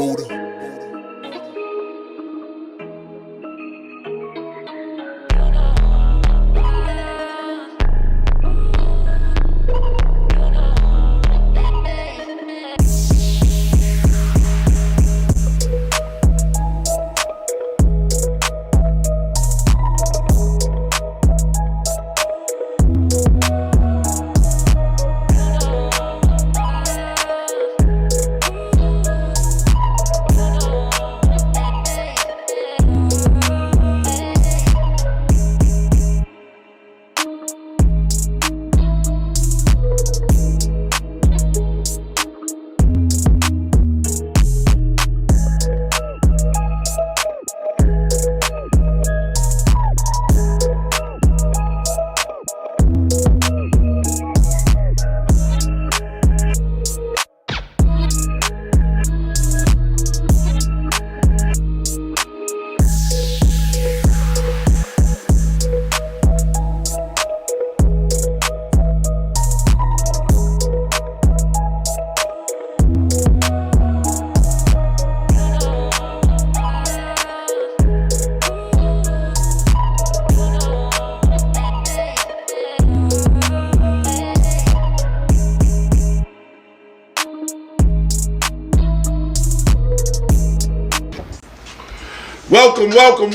Buddha.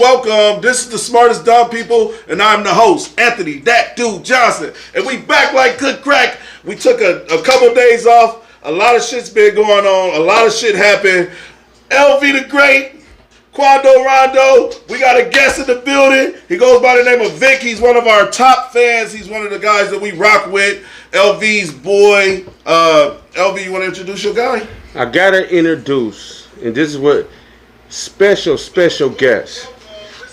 Welcome. This is the Smartest Dumb People, and I'm the host, Anthony That Dude Johnson. And we back like good crack. We took a couple days off. A lot of shit's been going on. A lot of shit happened. LV the Great, Quando Rondo. We got a guest in the building. He goes by the name of Vic. He's one of our top fans. He's one of the guys that we rock with. LV's boy. LV, you want to introduce your guy? I gotta introduce, and this is what special guest.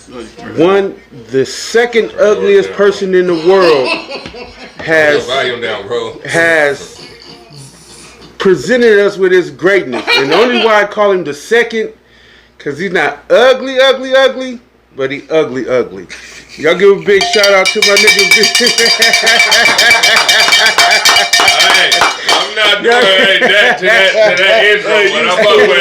The second ugliest person in the world has presented us with his greatness. And the only why I call him the second, because he's not ugly, but he ugly. Y'all give a big shout out to my nigga. I'm not doing that to that intro, but I'm up with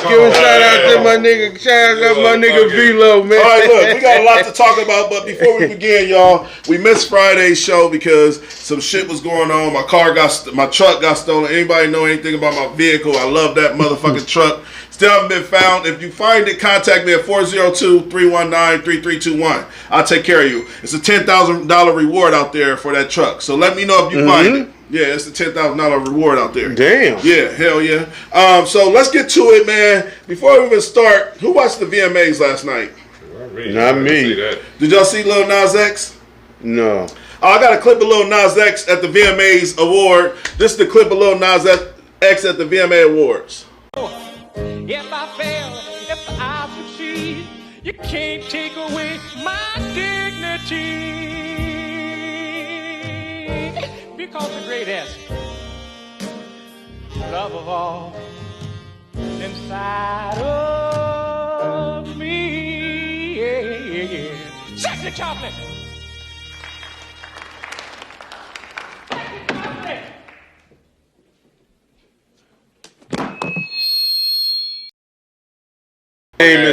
Give a shout out to my nigga. Shout out to my nigga V-Lo, man. All right, look, we got a lot to talk about, but before we begin, y'all, we missed Friday's show because some shit was going on. My truck got stolen. Anybody know anything about my vehicle? I love that motherfucking truck. Still haven't been found. If you find it, contact me at 402-319-3321. I'll take care of you. It's a $10,000 reward out there for that truck. So let me know if you find it. Yeah, it's a $10,000 reward out there. Damn. Yeah, hell yeah. So let's get to it, man. Before we even start, who watched the VMAs last night? Not me. Did y'all see Lil Nas X? No. I got a clip of Lil Nas X at the VMAs award. This is the clip of Lil Nas X at the VMA Awards. If I fail, if I succeed, you can't take away my dignity. Because the greatest love of all inside of me. Yeah. Sexy chocolate.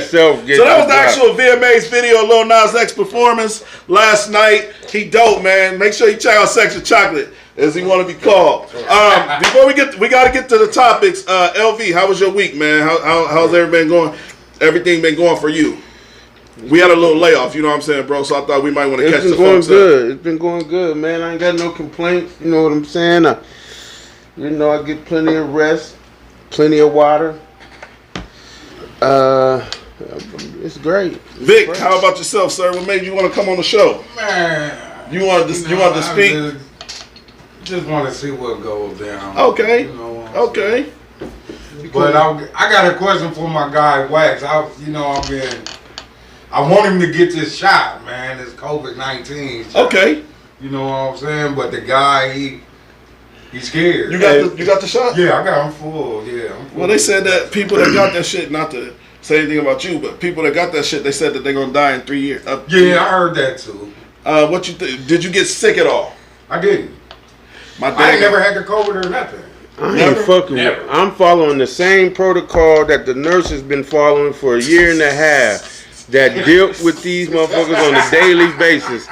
So that was the actual VMA's video of Lil Nas X performance last night. He dope, man. Make sure you check out Sexy Chocolate, as he want to be called. Before we got to get to the topics. LV, how was your week, man? How's everything going? Everything been going for you? We had a little layoff, you know what I'm saying, bro? So I thought we might want to catch the folks up. It's been going good, man. I ain't got no complaints. You know what I'm saying? I get plenty of rest, plenty of water. It's great. Vic, how about yourself, sir? What made you want to come on the show? Man, you wanted to speak? Just want to see what goes down. Okay. Okay. But I got a question for my guy Wax. I want him to get this shot, man. This COVID-19 shot. Okay. You know what I'm saying? But the guy, he's scared. You got the shot? Yeah, I got him full. Yeah. I'm full. Well, they said that people that got that shit, not to say anything about you, but people that got that shit, they said that they're gonna die in 3 years. Yeah, I heard that too. What you did you get sick at all? I didn't. I ain't never had the COVID or nothing. I Never? ain't fucking Never. with. I'm following the same protocol that the nurse has been following for a year and a half. That dealt with these motherfuckers on a daily basis.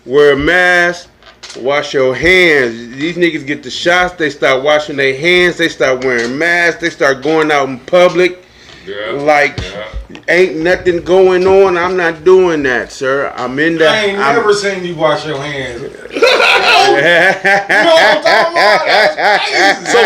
Wear a mask, wash your hands. These niggas get the shots, they start washing their hands, they start wearing masks, they start going out in public. Yeah. Like, Yeah. ain't nothing going on. I'm not doing that, sir. I'm in the. I ain't never seen you wash your hands. So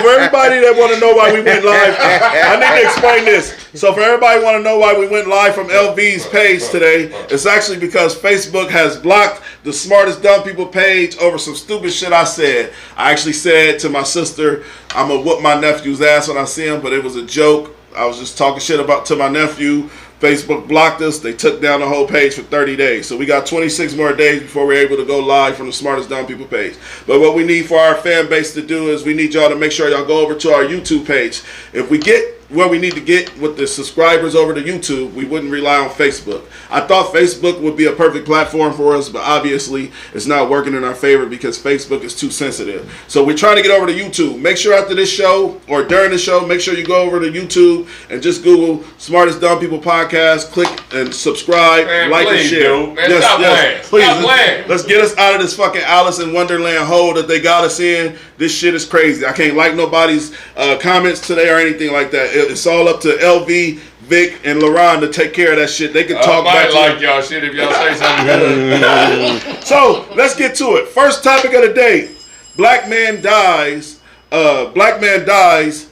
for everybody that want to know why we went live, I need to explain this. So for everybody want to know why we went live from LV's page today, it's actually because Facebook has blocked the Smartest Dumb People page over some stupid shit I said. I actually said to my sister, I'm gonna whoop my nephew's ass when I see him, but it was a joke. I was just talking shit to my nephew. Facebook blocked us. They took down the whole page for 30 days. So we got 26 more days before we're able to go live from the Smartest Dumb People page. But what we need for our fan base to do is we need y'all to make sure y'all go over to our YouTube page. If we get where we need to get with the subscribers over to YouTube, we wouldn't rely on Facebook. I thought Facebook would be a perfect platform for us, but obviously it's not working in our favor because Facebook is too sensitive. So we're trying to get over to YouTube. Make sure after this show or during the show, make sure you go over to YouTube and just Google Smartest Dumb People Podcast, click and subscribe, Man, like and please, share. dude. Man, stop playing. Please, Stop playing. let's get us out of this fucking Alice in Wonderland hole that they got us in. This shit is crazy. I can't like nobody's comments today or anything like that. It's all up to LV, Vic, and LaRon to take care of that shit. They can talk I back might to like y'all shit if y'all say something good. So let's get to it. First topic of the day: black man dies. Black man dies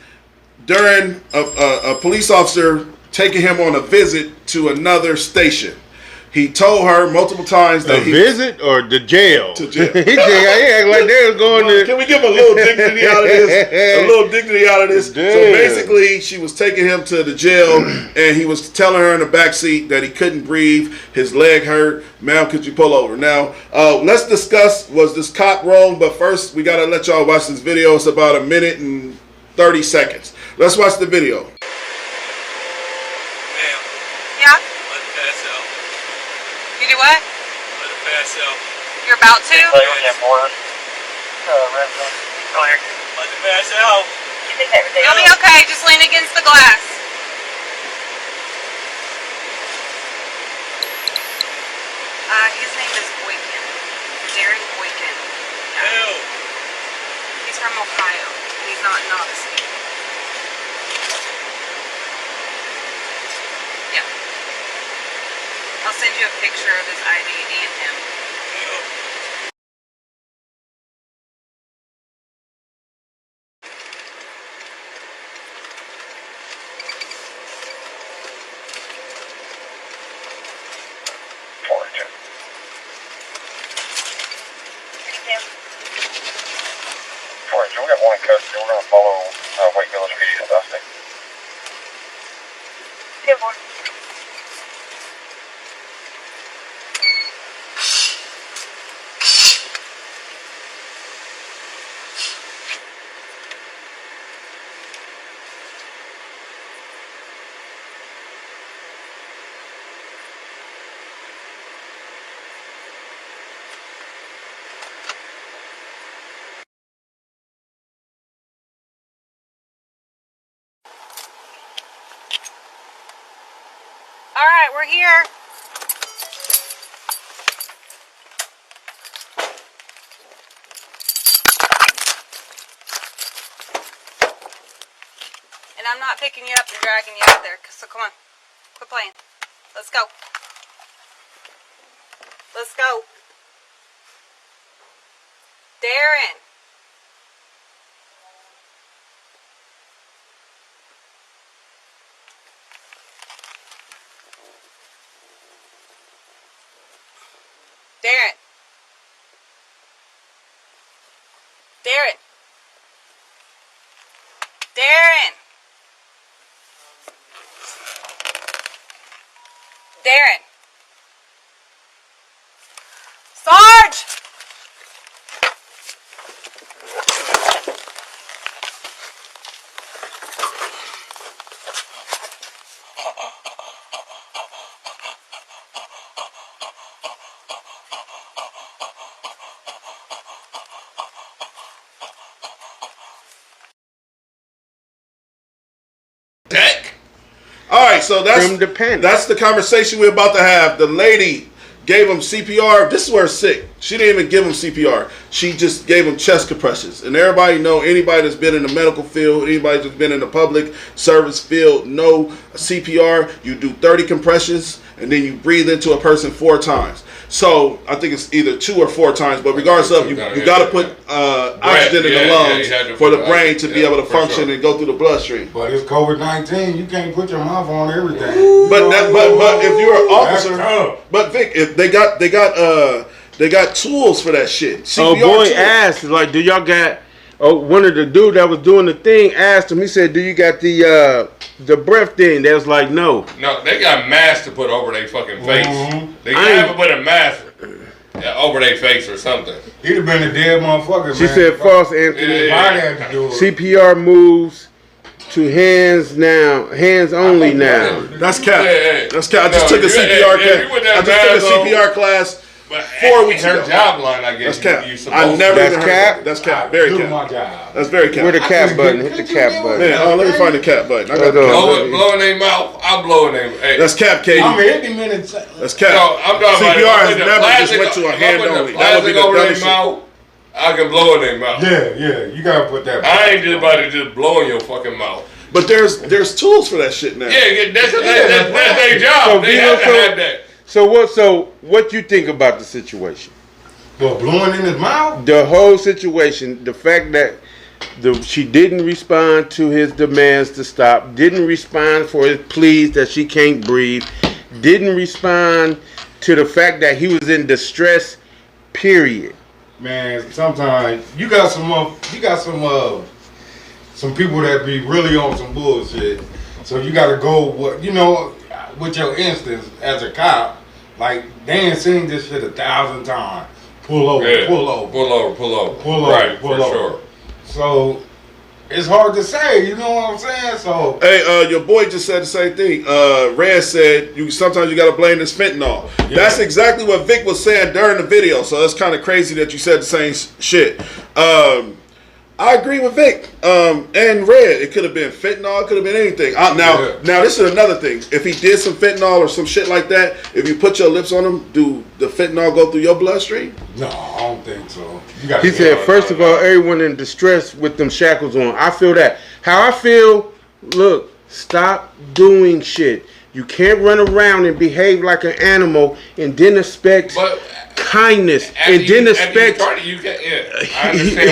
during a police officer taking him on a visit to another station. He told her multiple times that A visit or the jail? To jail. He act like they was going to. Can we give a little dignity out of this? A little dignity out of this. So Damn. basically, she was taking him to the jail, and he was telling her in the back seat that he couldn't breathe, his leg hurt. Ma'am, could you pull over? Now, let's discuss, was this cop wrong? But first, we got to let y'all watch this video. It's about 1 minute and 30 seconds. Let's watch the video. Yeah? Let it pass out. You do what? Let it pass out. You're about to? Let it pass out. You'll be okay. Just lean against the glass. His name is Boykin. Darren Boykin. Ew. He's from Ohio. And he's not in Odyssey. Yep. I'll send you a picture of his ID and him. Ew. We got one in custody. We're going to follow Wake Village PD to Dusty. Good boy. All right, we're here. And I'm not picking you up and dragging you out there, so come on. Quit playing. Let's go. Let's go. Darren. Darren. Darren. Darren. Darren. Sarge! so that's from the panic. That's the conversation we're about to have. The lady gave him CPR. This is where it's sick. She didn't even give him CPR. She just gave him chest compressions. And everybody know, anybody that's been in the medical field, anybody that's been in the public service field, know CPR. You do 30 compressions, and then you breathe into a person 4 times. So I think it's either 2 or 4 times, but regardless of, you got to put oxygen in the lungs for the brain to be able to function and go through the bloodstream. But it's COVID-19. You can't put your mouth on everything. But if you're an officer, but Vic, if they got tools for that shit. CPR oh boy, tools. asked like, do y'all got? Oh, one of the dude that was doing the thing asked him. He said, "Do you got the breath thing?" They was like, "No." No, they got masks to put over their fucking face. They I have to put a mask over their face or something. He'd have been a dead motherfucker. She man. said, "False, Anthony. Everybody had to do it. CPR moves to hands only now." That's cap. Yeah. That's cap. I just took a CPR class. 4 weeks ago. Her job line, I guess. That's cap. You I never That's even heard cap? that. That's cap. Very do cap. my job. That's very cap. Where the cap button? Hit the cap button. Man, let me find the cap button. I got Hold on. the blowing their mouth. I'm blowing them. Hey. That's cap, Katie. I'm hitting him in the That's cap. No, I'm talking CPR about has never just went to a hand only. That would be the over their dumbest shit. mouth. I can blow in their mouth. Yeah, you gotta put that. I ain't just about to just blow in your fucking mouth. But there's tools for that shit now. Yeah, that's their job. So, They Vito, have to have that. So what you think about the situation? Well, blowing in his mouth? The whole situation, the fact that she didn't respond to his demands to stop, didn't respond for his pleas that she can't breathe, didn't respond to the fact that he was in distress, period. Man, sometimes you got some people that be really on some bullshit. So you gotta go with your instincts as a cop. Like, they ain't seen this shit 1,000 times. Pull over, pull over. Pull over, pull over. Pull over, right, pull for over. sure. So it's hard to say, you know what I'm saying? So Hey, your boy just said the same thing. Red said sometimes you gotta blame this fentanyl. Yeah. That's exactly what Vic was saying during the video. So it's kind of crazy that you said the same shit. I agree with Vic and Red. It could have been fentanyl. It could have been anything. Now this is another thing. If he did some fentanyl or some shit like that, if you put your lips on him, do the fentanyl go through your bloodstream? no, I don't think so. He said, first of all, everyone in distress with them shackles on. I feel that. How I feel, look, stop doing shit. You can't run around and behave like an animal and then expect kindness and then expect I understand what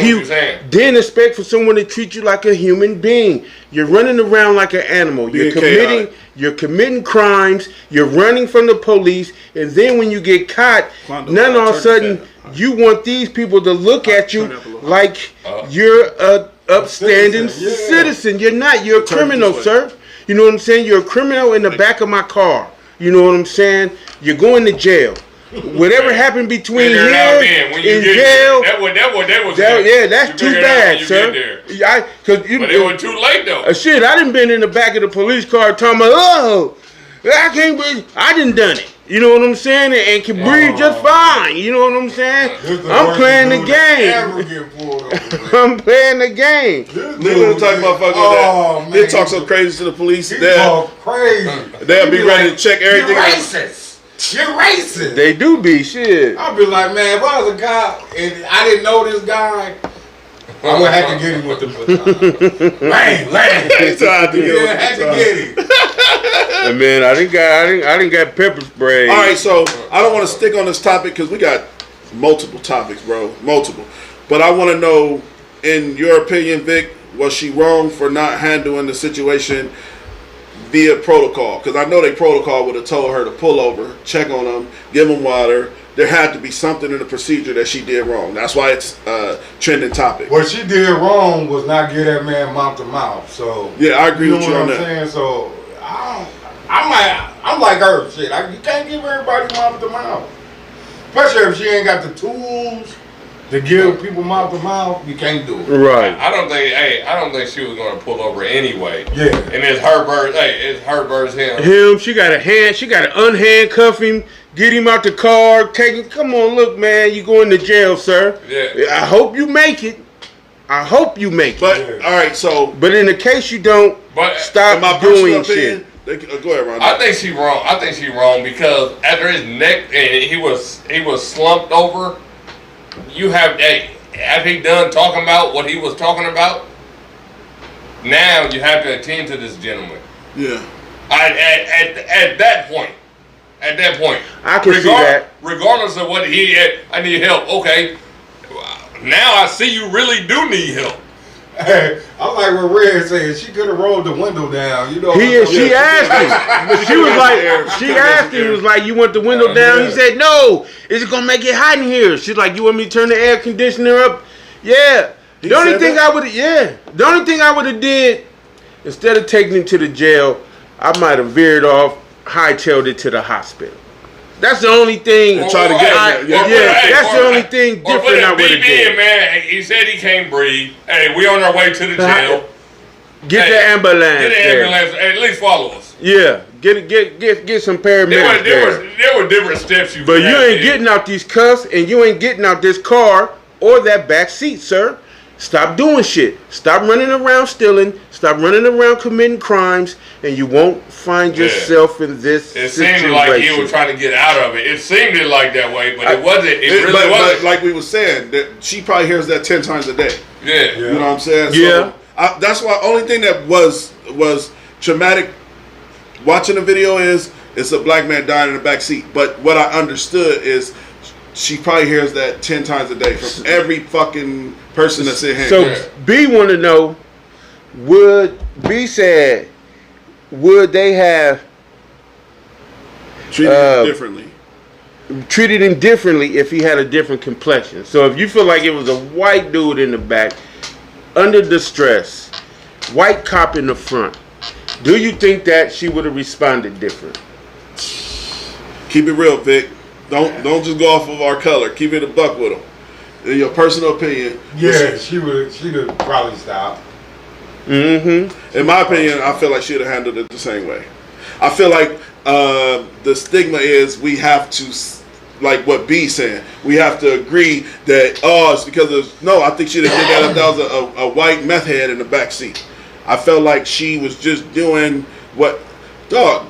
you're saying. then expect for someone to treat you like a human being. You're running around like an animal. You're committing crimes. You're running from the police, and then when you get caught, then all of a sudden you want these people to look at you like you're a upstanding citizen. You're not. You're a criminal, sir. You know what I'm saying? You're a criminal in the back of my car. You know what I'm saying? You're going to jail. Whatever happened between here and jail, that's too bad, sir. But it was too late though. Shit, I done been in the back of the police car talking about, oh, I can't breathe. I done done it. You know what I'm saying? And can breathe just fine. You know what I'm saying? I'm playing the game. I'm playing the game. Little type motherfucker that talk so crazy to the police. They'll be ready to check everything. You're racist. You're racist. They do be shit. I'll be like, man, if I was a cop and I didn't know this guy, I would have to get him with the baton. Lane. I had to get him. And man, I didn't got pepper spray. All right, so I don't want to stick on this topic because we got multiple topics, bro. Multiple. But I want to know, in your opinion, Vic, was she wrong for not handling the situation via protocol? Because I know they protocol would have told her to pull over, check on them, give them water. There had to be something in the procedure that she did wrong. That's why it's a trending topic. What she did wrong was not give that man mouth to mouth. So yeah, I agree with you on that. Saying? So I'm like her. Shit, you can't give everybody mouth to mouth, especially if she ain't got the tools to give people mouth to mouth. You can't do it. Right. I don't think she was gonna pull over anyway. Yeah. And it's her versus. Hey, it's her versus him. Him. She got to unhandcuff him. Get him out the car. Take him. Come on, look, man. You going to jail, sir. Yeah. I hope you make it. But all right, so in the case you don't, stop my doing opinion, shit. Go ahead, Ron. I think she wrong. I think she wrong because after his neck and he was slumped over. You have after he done talking about what he was talking about. Now you have to attend to this gentleman. Yeah. At that point. At that point. I can see that. Regardless of what he had, I need help. Okay. Now I see you really do need help. Hey, I like what Red said. She could have rolled the window down. You know. She asked him. She was like, she asked him. Was like, you want the window down? Yeah. He said, no. Is it gonna make it hot in here? She's like, you want me to turn the air conditioner up? Yeah. The only thing I would have did instead of taking him to the jail, I might have veered off, hightailed it to the hospital. That's the only thing. Try to get that's the only thing different I would have did. Man, he said he can't breathe. Hey, we on our way to the jail. Get the ambulance. Get the ambulance. At least follow us. Yeah, get some paramedics. There were different steps you. But you ain't getting out these cuffs, and you ain't getting out this car or that back seat, sir. Stop doing shit. Stop running around stealing. Stop running around committing crimes, and you won't find yourself in this situation. It seemed like he was trying to get out of it. It seemed like that way, but it wasn't. It really wasn't. But like we were saying, that she probably hears that 10 times a day. Yeah. You know what I'm saying? Yeah. So that's why only thing that was traumatic watching the video is it's a black man dying in the back seat. But what I understood is she probably hears that 10 times a day from every fucking person that's in here. So B want to know, would they have treated him differently? Treated him differently if he had a different complexion. So if you feel like it was a white dude in the back, under distress, white cop in the front, do you think that she would have responded different? Keep it real, Vic. Don't just go off of our color. Keep it a buck with them. In your personal opinion. Yeah, she'd have probably stopped. Mm-hmm. In my opinion, I feel like she'd have handled it the same way. I feel like the stigma is we have to, like what B's saying, we have to agree that, it's because of, no, I think she'd have did that if that was a white meth head in the back seat. I felt like she was just doing what, dog,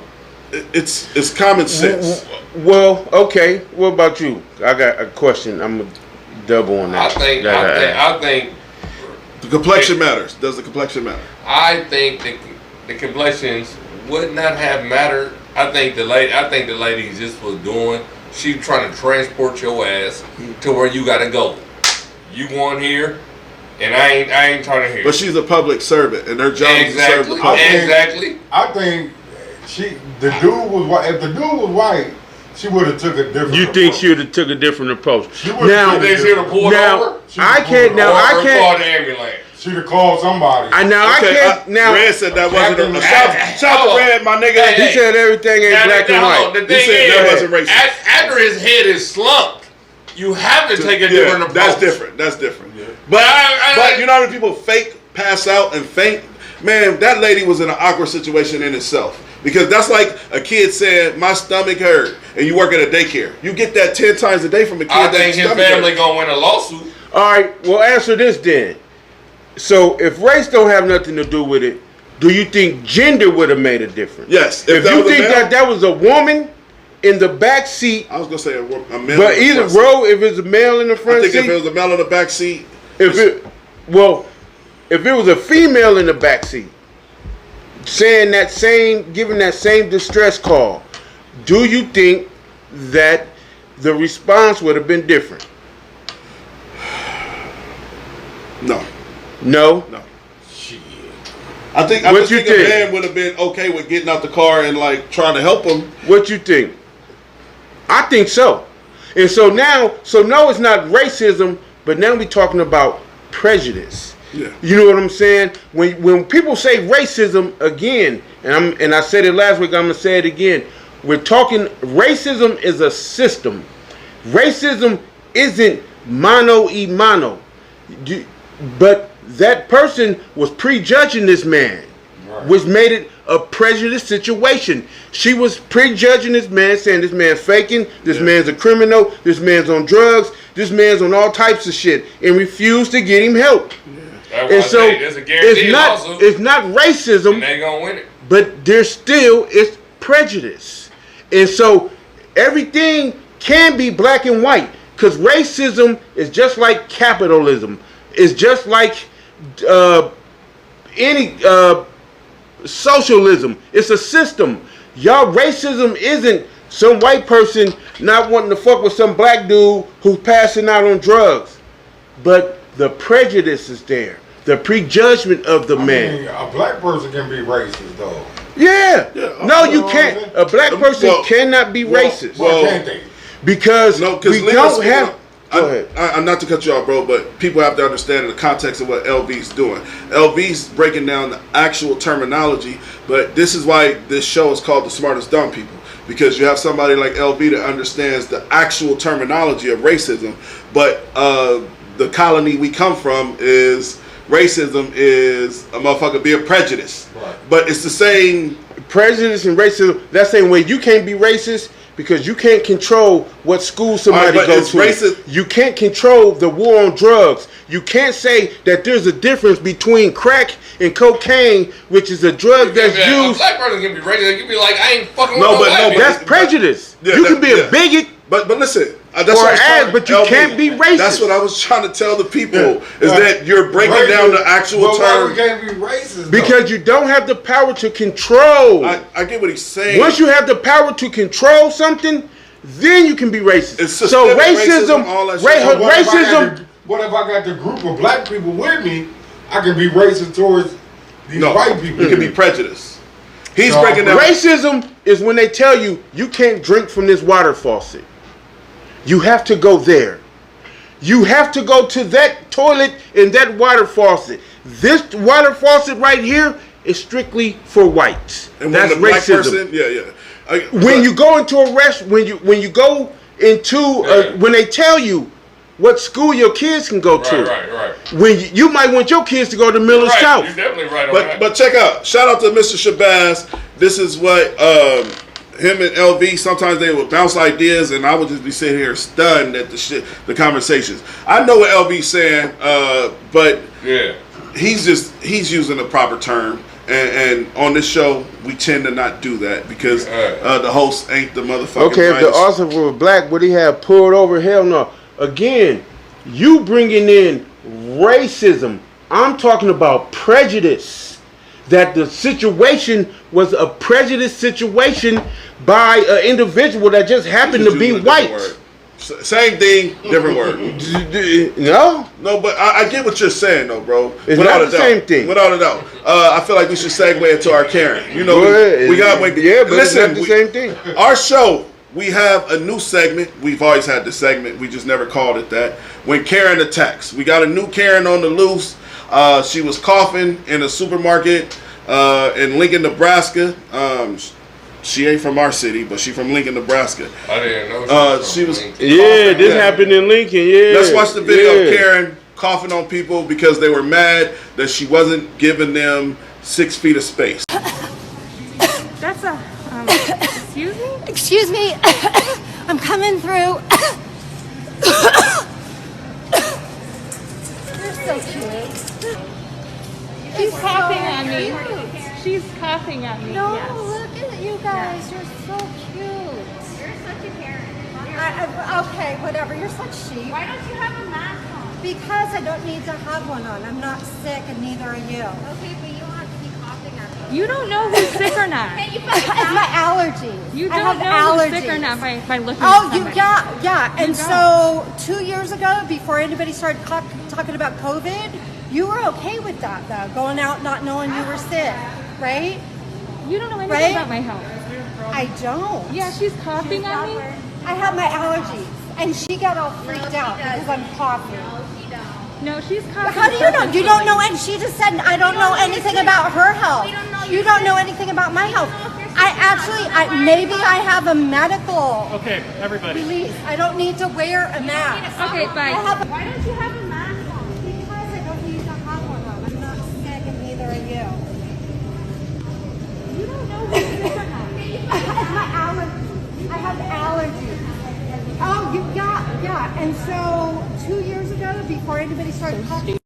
it's common sense. Well, okay. What about you? I got a question. I'm gonna double on that. I think the complexion matters. Does the complexion matter? I think the complexions would not have mattered. I think the lady just was doing. She trying to transport your ass to where you gotta go. You going here, and I ain't trying to hear. But she's a public servant, and her job is to serve the public. Exactly. I think the dude was white. If the dude was white, she would have took a different. You think she would have took a different approach? Now, you think she would have pulled over? I can't. Now I can't. Call the ambulance. She'd have called somebody. I can't. Now Red said that wasn't a shout to Red, my nigga. He said everything ain't black and white. The thing is, after his head is slumped, you have to take a different approach. That's different. Yeah. But you know how many people fake pass out and faint? Man, that lady was in an awkward situation in itself. Because that's like a kid saying, my stomach hurt, and you work at a daycare. You get that 10 times a day from a kid. I think his family gonna win a lawsuit. All right, well, answer this then. So if race don't have nothing to do with it, do you think gender would have made a difference? Yes. If you think that was a woman in the back seat, I was gonna say a male. But either row, if it's a male in the front seat, if it was a male in the back seat, if it was a female in the back seat, saying giving that same distress call, do you think that the response would have been different? No. No? No. Shit. I think a man would have been okay with getting out the car and like trying to help him. What you think? I think so. And so now, no, it's not racism, but now we're talking about prejudice. Yeah. You know what I'm saying? When people say racism again, and I said it last week, I'm gonna say it again. We're talking racism is a system. Racism isn't mano y mano. But that person was prejudging this man, right, which made it a prejudiced situation. She was prejudging this man, saying this man's faking, this man's a criminal, this man's on drugs, this man's on all types of shit, and refused to get him help. And so it's not racism. And they gonna win it. but there still is prejudice. And so everything can be black and white, because racism is just like capitalism. It's just like any socialism. It's a system. Y'all, racism isn't some white person not wanting to fuck with some black dude who's passing out on drugs, but the prejudice is there, the prejudgment of the man. mean, a black person can be racist though. Yeah. No, you know can't. what I'm saying? A black person cannot be racist. Why can't they? Because we don't have. Go ahead. I'm not to cut you off, bro, but people have to understand the context of what LV's doing. LV's breaking down the actual terminology, but this is why this show is called The Smartest Dumb People, because you have somebody like LV that understands the actual terminology of racism, but the colony we come from is racism is a motherfucker being prejudiced. Right. But it's the same. Prejudice and racism, that's saying way you can't be racist because you can't control what school somebody goes to. Racist. You can't control the war on drugs. You can't say that there's a difference between crack and cocaine, which is a drug that's used. A black person can be racist. They can be like, I ain't fucking with No, no but black no, people. That's prejudice. Yeah, you can be a bigot. But listen, that's Or what I was ass, trying- but you LV, can't be racist. That's what I was trying to tell the people is Right. that you're breaking Racist, down the actual but why we term. can't be racist? Because you don't have the power to control. I get what he's saying. Once you have the power to control something, then you can be racist. It's So systemic racism, racism, all that shit. racism. What if I got the group of black people with me? I can be racist towards these no, white people. you can be prejudiced. He's No, breaking down. Racism is when they tell you you can't drink from this water faucet. You have to go there. You have to go to that toilet and that water faucet. This water faucet right here is strictly for whites. And That's when the black racism. person, yeah. When you go into a rest, when you go into when they tell you what school your kids can go to, Right. when you might want your kids to go to Miller Right, South. you're definitely right on that. But check out. Shout out to Mr. Shabazz. This is what him and LV, sometimes they would bounce ideas, and I would just be sitting here stunned at the conversations. I know what LV's saying, but yeah, he's using the proper term. And on this show, we tend to not do that because the host ain't the motherfucker. Okay, if the author were black, would he have pulled over? Hell no. Again, you bringing in racism. I'm talking about prejudice. That the situation was a prejudiced situation by an individual that just happened to be white. Same thing, different word. No, but I get what you're saying, though, bro. It's not the same thing. Without a doubt. I feel like we should segue into our Karen. You know, we got to wait. Yeah, but listen, it's not the same thing. Our show, we have a new segment. We've always had this segment. We just never called it that. When Karen attacks. We got a new Karen on the loose. She was coughing in a supermarket in Lincoln, Nebraska. She ain't from our city, but she from Lincoln, Nebraska. I didn't know she was. Yeah, this happened in Lincoln. Yeah. Let's watch the video of Karen coughing on people because they were mad that she wasn't giving them 6 feet of space. That's a, excuse me? Excuse me, I'm coming through. You're so cute. She's coughing on me. She's coughing at me. No, yes. look at you guys. You're so cute. You're such a Karen. Okay, whatever. You're such sheep. Why don't you have a mask on? Because I don't need to have one on. I'm not sick, and neither are you. Okay, but you don't have to keep coughing at me. You don't know who's sick or not. It's my allergies. You I don't have know who's allergies. sick or not by looking Oh, at somebody. yeah. And You so 2 years ago, before anybody started talking about COVID, you were okay with that, though, going out not knowing you were sick, right? You don't know anything Right? about my health. I don't. Yeah, she's coughing at me. I have my allergies, and she got all freaked out because I'm coughing. No, she's coughing. How do you know? You don't know, and she just said I don't know anything about her health. You don't know anything about my health. Maybe I have a medical. Okay, everybody. Release. I don't need to wear a mask. Okay, bye. Why don't you have a mask on? Because I don't need to have one on. I'm not sick, and neither are you. You don't know who's sick or not. It's my allergies. I have allergies. Oh, yeah. And so 2 years ago, before anybody started talking.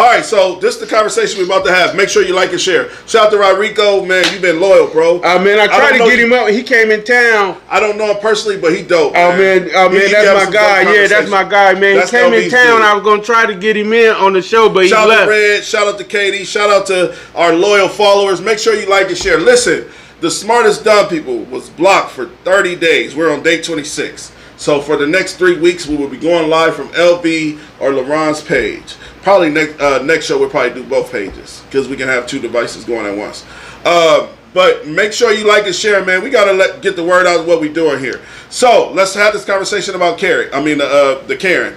All right, so this is the conversation we're about to have. Make sure you like and share. Shout out to Rodrigo, man. You've been loyal, bro. Man, I tried to get him up. He came in town. I don't know him personally, but he dope. Man, that's my guy. Yeah, that's my guy, man. He came in town. I was gonna try to get him in on the show, but he left. Shout out to Red. Shout out to Katie. Shout out to our loyal followers. Make sure you like and share. Listen, the Smartest Dumb People was blocked for 30 days. We're on day 26. So for the next 3 weeks, we will be going live from LB or LaRon's page. Probably next show we'll probably do both pages because we can have 2 devices going at once. But make sure you like and share, man. We gotta get the word out of what we're doing here. So let's have this conversation about the Karen.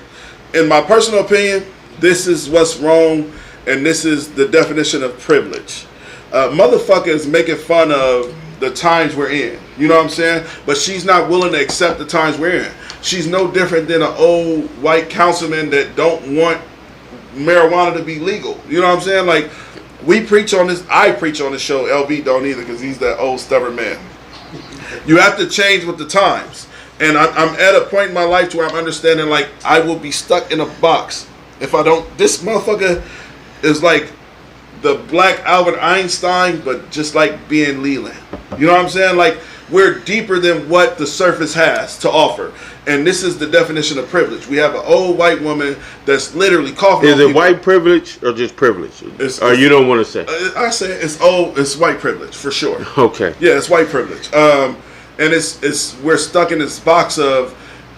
In my personal opinion, this is what's wrong, and this is the definition of privilege. Motherfucker is making fun of the times we're in. You know what I'm saying? But she's not willing to accept the times we're in. She's no different than an old white councilman that don't want marijuana to be legal. You know what I'm saying? Like, we preach on this. I preach on the show. LB don't either because he's that old stubborn man. You have to change with the times. And I'm at a point in my life where I'm understanding, like, I will be stuck in a box if I don't. This motherfucker is like the black Albert Einstein, but just like being Leland. You know what I'm saying? Like, we're deeper than what the surface has to offer. And this is the definition of privilege. We have an old white woman that's literally coughing. Is it white privilege or just privilege? Or you don't want to say? I say it's white privilege for sure. Okay. Yeah, it's white privilege. And we're stuck in this box of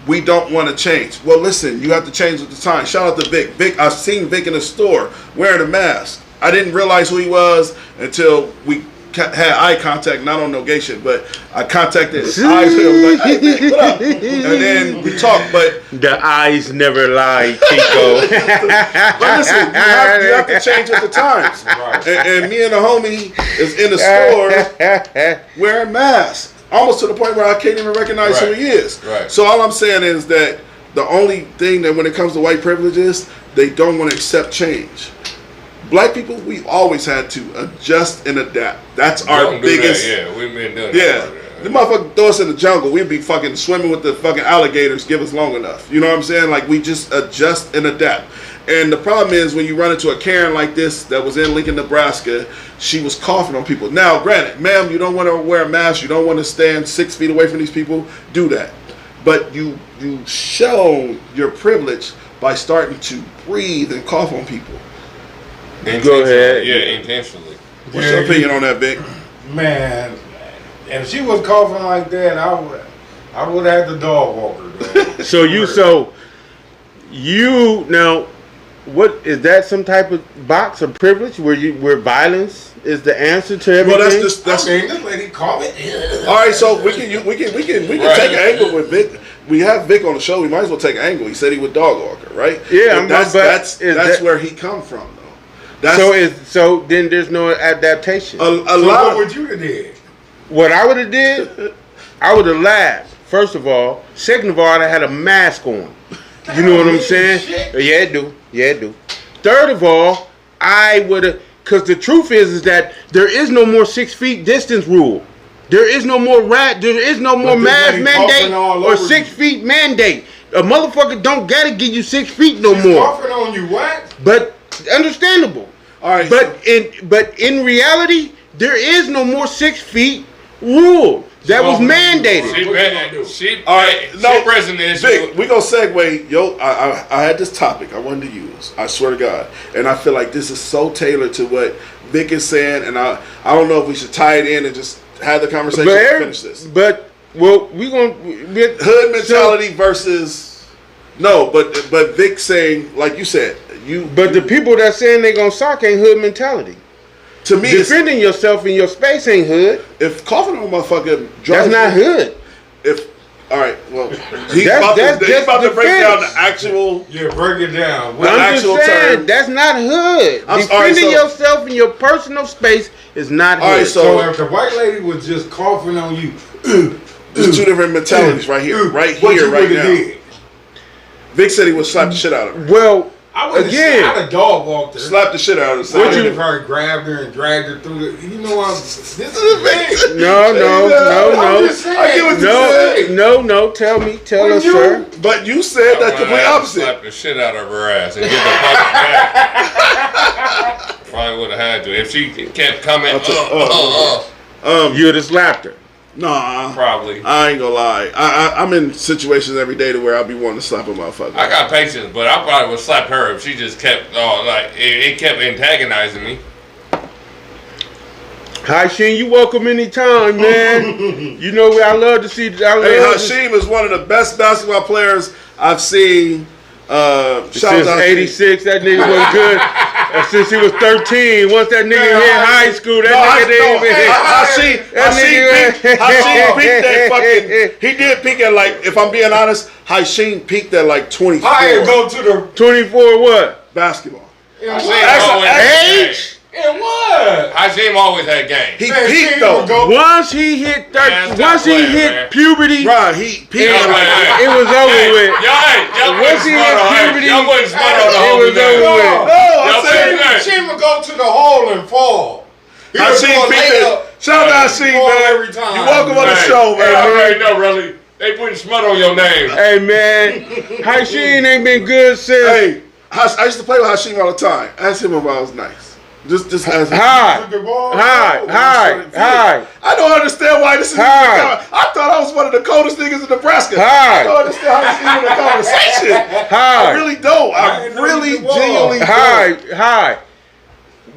we don't want to change. Well, listen, you have to change with the time. Shout out to Vic. Vic, I've seen Vic in the store wearing a mask. I didn't realize who he was until we had eye contact, not on negation, but I contacted his eyes. I was like, hey, Vic, what up? And then we talked, but the eyes never lie, Chico. But listen, you have to change with the times. Right. And me and the homie is in the store wearing masks, almost to the point where I can't even recognize who he is. Right. So all I'm saying is that the only thing that when it comes to white privilege is they don't want to accept change. Black people, we always had to adjust and adapt. That's our biggest. Yeah, we've been doing that. Yeah. The motherfucker throw us in the jungle. We'd be fucking swimming with the fucking alligators, give us long enough. You know what I'm saying? Like, we just adjust and adapt. And the problem is when you run into a Karen like this that was in Lincoln, Nebraska, she was coughing on people. Now, granted, ma'am, you don't want to wear a mask. You don't want to stand 6 feet away from these people. Do that. But you show your privilege by starting to breathe and cough on people. Go ahead. Yeah, intentionally. What's your opinion on that, Vic? Man, if she was coughing like that, I would have the dog walker. So you now, what is that? Some type of box of privilege where violence is the answer to everything? Well, that's this lady coughing. All right, so we can take an angle with Vic. We have Vic on the show. We might as well take an angle. He said he would dog walker, right? Yeah, that's where he come from, though. So then there's no adaptation. What would you have did? What I would have did, I would have laughed. First of all. Second of all, I had a mask on. You know what I'm saying? Yeah, it do. Third of all, I would have, because the truth is that there is no more 6 feet distance rule. There is no more there is no more mask mandate or 6 feet mandate. A motherfucker don't gotta give you 6 feet no She's more. coughing on you, what? But understandable. All right, but in reality, there is no more 6 feet rule that was mandated. She pressing the issue. Vic, we gonna segue. Yo, I had this topic I wanted to use. I swear to God, and I feel like this is so tailored to what Vic is saying, and I don't know if we should tie it in and just have the conversation and finish this. But well, we gonna hood mentality versus but Vic saying, like you said. But the people that saying they gonna sock ain't hood mentality. To me, defending yourself in your space ain't hood. If coughing on a motherfucker, that's not hood. All right, well, he's about to break down the actual. Yeah, break it down. I'm just saying, that's not hood. Defending yourself in your personal space is not hood. All right, so if the white lady was just coughing on you, there's 2 different mentalities right here, right now. Vic said he would slap the shit out of her. Well, I would Again. have dog walked her. Slap the shit out of her. I would have probably grabbed her and dragged her through the. You know, this is the thing. No. I'm just saying. I get what you're saying. No. Tell us, sir. But you said that's the complete opposite. Slap the shit out of her ass and get the fucking back. Probably would have had to if she kept coming. You would have slapped her. Nah, Probably. I ain't gonna lie. I'm in situations every day to where I'll be wanting to slap a motherfucker. I got patience, but I probably would slap her if she just kept, it kept antagonizing me. Hashim, you welcome anytime, man. You know I love to see. Hey, Hashim is one of the best basketball players I've seen. Since '86, that nigga was good. Since he was 13, once that nigga hit high school, that Hashim peaked at fucking. He did peak at like, if I'm being honest, Hashim peaked at like 24. I go to the 24 what? Basketball. Age? And what? Hashim always had game. He peaked though. Once he hit puberty, right? He peaked. It was over with. Once he hit puberty, y'all wasn't smart on the it was over with. She would go to the hole and fall. Hashim peaked. Shout out to Hashim, man. Every time. You welcome on the show, man. I already know, really. They putting smut on your name. Hey, man. Hashim ain't been good since. Hey, I used to play with Hashim all the time. Ask him if I was nice. Just ask him. Hi. I don't understand why this is. I thought I was one of the coldest niggas in Nebraska. I don't understand how this is in the conversation. I really don't. I really genuinely don't. Hi.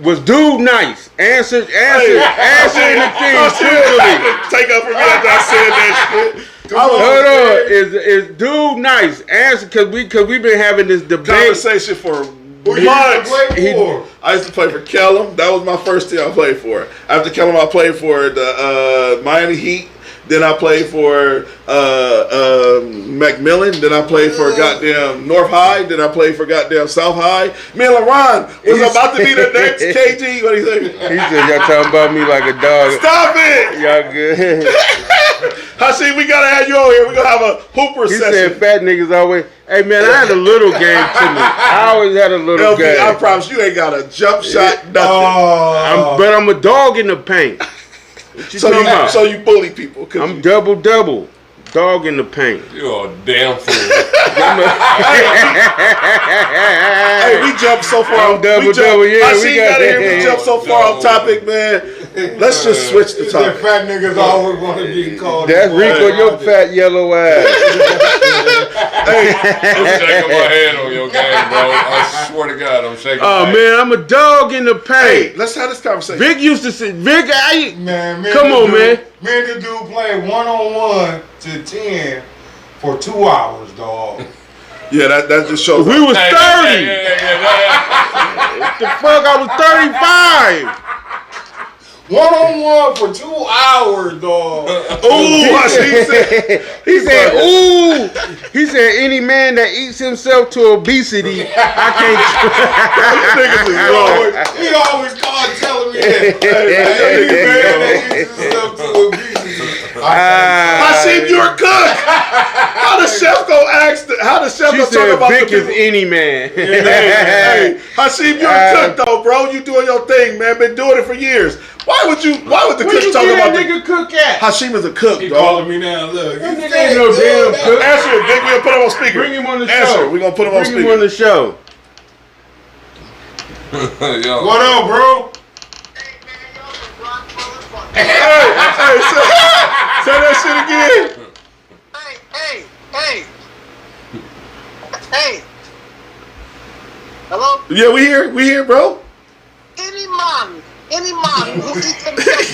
Was dude nice? Answer the thing truthfully. Take up for me after I said that shit. Hold on. Is dude nice? Answer, cause we've been having this debate. Conversation for months. I used to play for Kellum. That was my first team I played for. After Kellum, I played for the Miami Heat. Then I played for Macmillan. Then I played for goddamn North High. Then I played for goddamn South High. Me and LaRon was about to be the next KG. What do you think? He said, y'all talking about me like a dog. Stop it! Y'all good. Hashim, we gotta have you over here. We're gonna have a hooper session. He said fat niggas always. Hey man, I had a little game to me. I always had a little game. I promise you ain't got a jump shot, nothing. But I'm a dog in the paint. So you bully people. I'm double. Dog in the paint. You're a damn fool. Hey, we jumped so far. Double. We jumped so far off topic, man. Let's just switch the topic. Fat niggas always want to be called. That's Rico, your fat yellow ass. I'm shaking my head on your game, bro. I swear to God, I'm shaking my head. Man, I'm a dog in the paint. Hey, let's have this conversation. Vic used to say, man. Come on, man. Me and the dude played 1-on-1 to 10 for 2 hours, dog. Yeah, that just shows. We was 30. Yeah. The fuck, I was 35. 1-on-1 for 2 hours, dog. Ooh, he said, ooh. He said, any man that eats himself to obesity, I can't. He always called telling me that. Any man that eats himself to obesity. Hashim, you're a cook. How the chef go ask? How the chef go talk about Vic the is any man. Hey, Hashim, you're a cook though, bro. You doing your thing, man. Been doing it for years. Why would the cook talk about that nigga cook at? Hashim is a cook, He dog. calling me now. Look, That nigga ain't no damn cook. Answer it, Vic. We're gonna put him on speaker. Bring him on the Answer. show. We're gonna put him on speaker. Bring him on the show. Yo. what up, bro? Hey, say that shit again. Hey. Hello? Yeah, we here, bro. Any man who eats himself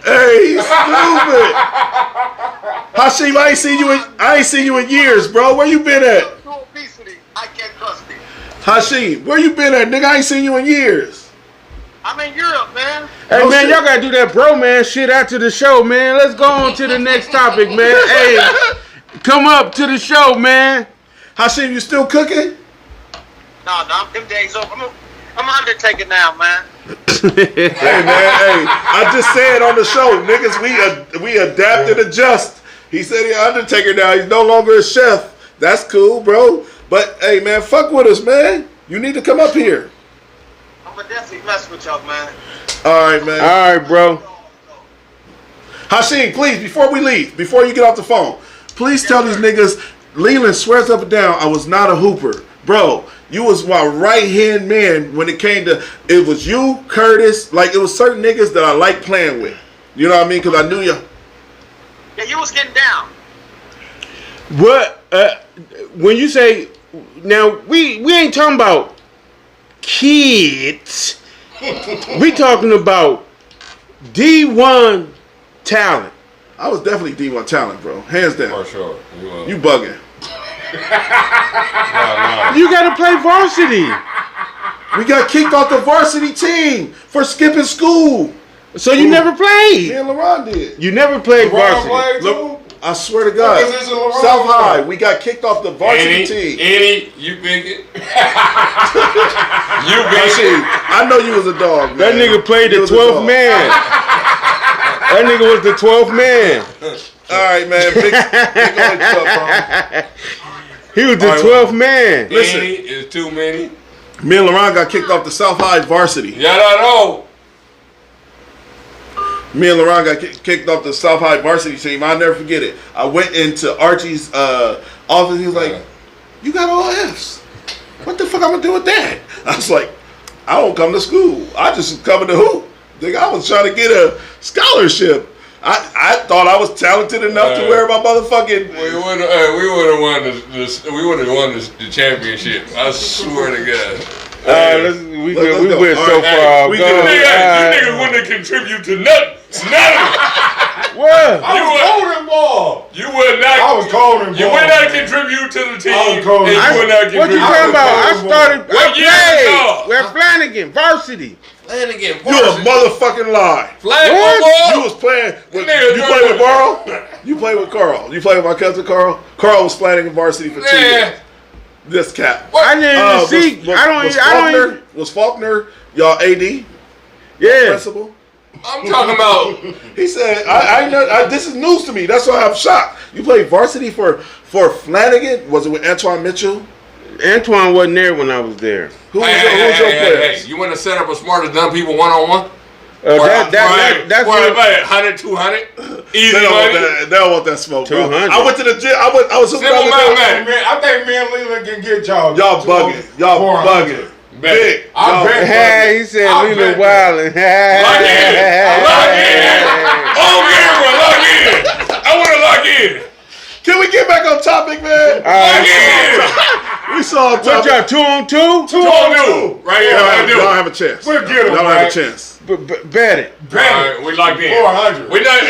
Hey, he's stupid. Hashim, I ain't seen you in years, bro. Where you been at? obesity, I can't trust it. Hashim, where you been at, nigga? I ain't seen you in years. I'm in Europe, man. Hey, No man, shit. y'all gotta do that bro, man, shit after the show, man. Let's go on to the next topic, man. Hey, come up to the show, man. Hashim, you still cooking? No, them days over. I'm undertaking now, man. Hey, man, I just said on the show, niggas, we adapt and adjust. He said he's Undertaker now. He's no longer a chef. That's cool, bro. But hey, man, fuck with us, man. You need to come up here. I'm gonna definitely mess with y'all, man. All right, man. All right, bro. Hashim, please, before we leave, before you get off the phone, please tell these niggas, Leland swears up and down, I was not a hooper. Bro, you was my right-hand man when it came to, it was you, Curtis, like it was certain niggas that I like playing with. You know what I mean? Because I knew you. Yeah, you was getting down. What? When you say, now, we ain't talking about kids. We talking about D1 talent. I was definitely D1 talent, bro. Hands down. For sure. You bugging. You gotta play varsity. We got kicked off the varsity team for skipping school. So you never Me played. and LeRon did. You never played LeBron varsity. played too? Look, I swear to God. What position LeBron South played? High, we got kicked off the varsity team. Any, you bigot. You Hashim, bigot. I know you was a dog, man. That nigga played the You was a 12th dog. man. That nigga was the 12th man. All right, man. Big on the club, He was the All right, 12th man. Listen. Any is too many. bro. Me and LeRon got kicked off the South High varsity. Y'all don't know. Me and LeRon got kicked off the South High varsity team. I'll never forget it. I went into Archie's office. He was like, "You got all Fs. What the fuck I'm gonna do with that?" I was like, "I don't come to school. I just come to hoop. Nigga, I was trying to get a scholarship. I thought I was talented enough to wear my motherfucking." We would have won the championship. I swear to God. We let's go. went All so right, far. we Go. can- You niggas wouldn't contribute to nothing. What? I was holding ball. You would not. I was holding ball. You would not contribute to the team. I was cold. and you would not What you contribute. talking about? I started. What year I ago? played. We're Flanagan, varsity. Flanagan, You a motherfucking lie. What? You was playing with, Nigga, you played with Carl? You played with Carl. You played with my cousin Carl? Carl was Flanagan varsity for 2 years. This cap. I didn't even see. I don't even. Was Faulkner y'all AD? Yeah. Principal? I'm talking about. He said, this is news to me. That's why I'm shocked. You played varsity for Flanagan? Was it with Antoine Mitchell? Antoine wasn't there when I was there. Who was your players? You want to set up a smarter dumb people one-on-one? That's what. 100, 200. Easy They don't, want money. that, they don't want that smoke, bro. 200. I went to the gym. I was Simple mathematics. I think me and Leland can get y'all. Y'all bugging. Y'all 400. bugging. Big. I Y'all bet. bugging. Hey, he said I'll Leland bet. Wildin'. Lock in. On camera, lock in. I want to lock in. Can we get back on topic, man? Lock in. We saw What topic. y'all 2-on-2? 2-on-2. Right here. I do. Y'all have a chance. We'll get 'em, Y'all have a right? chance. Bet it. All right, we locked in. 400. We got the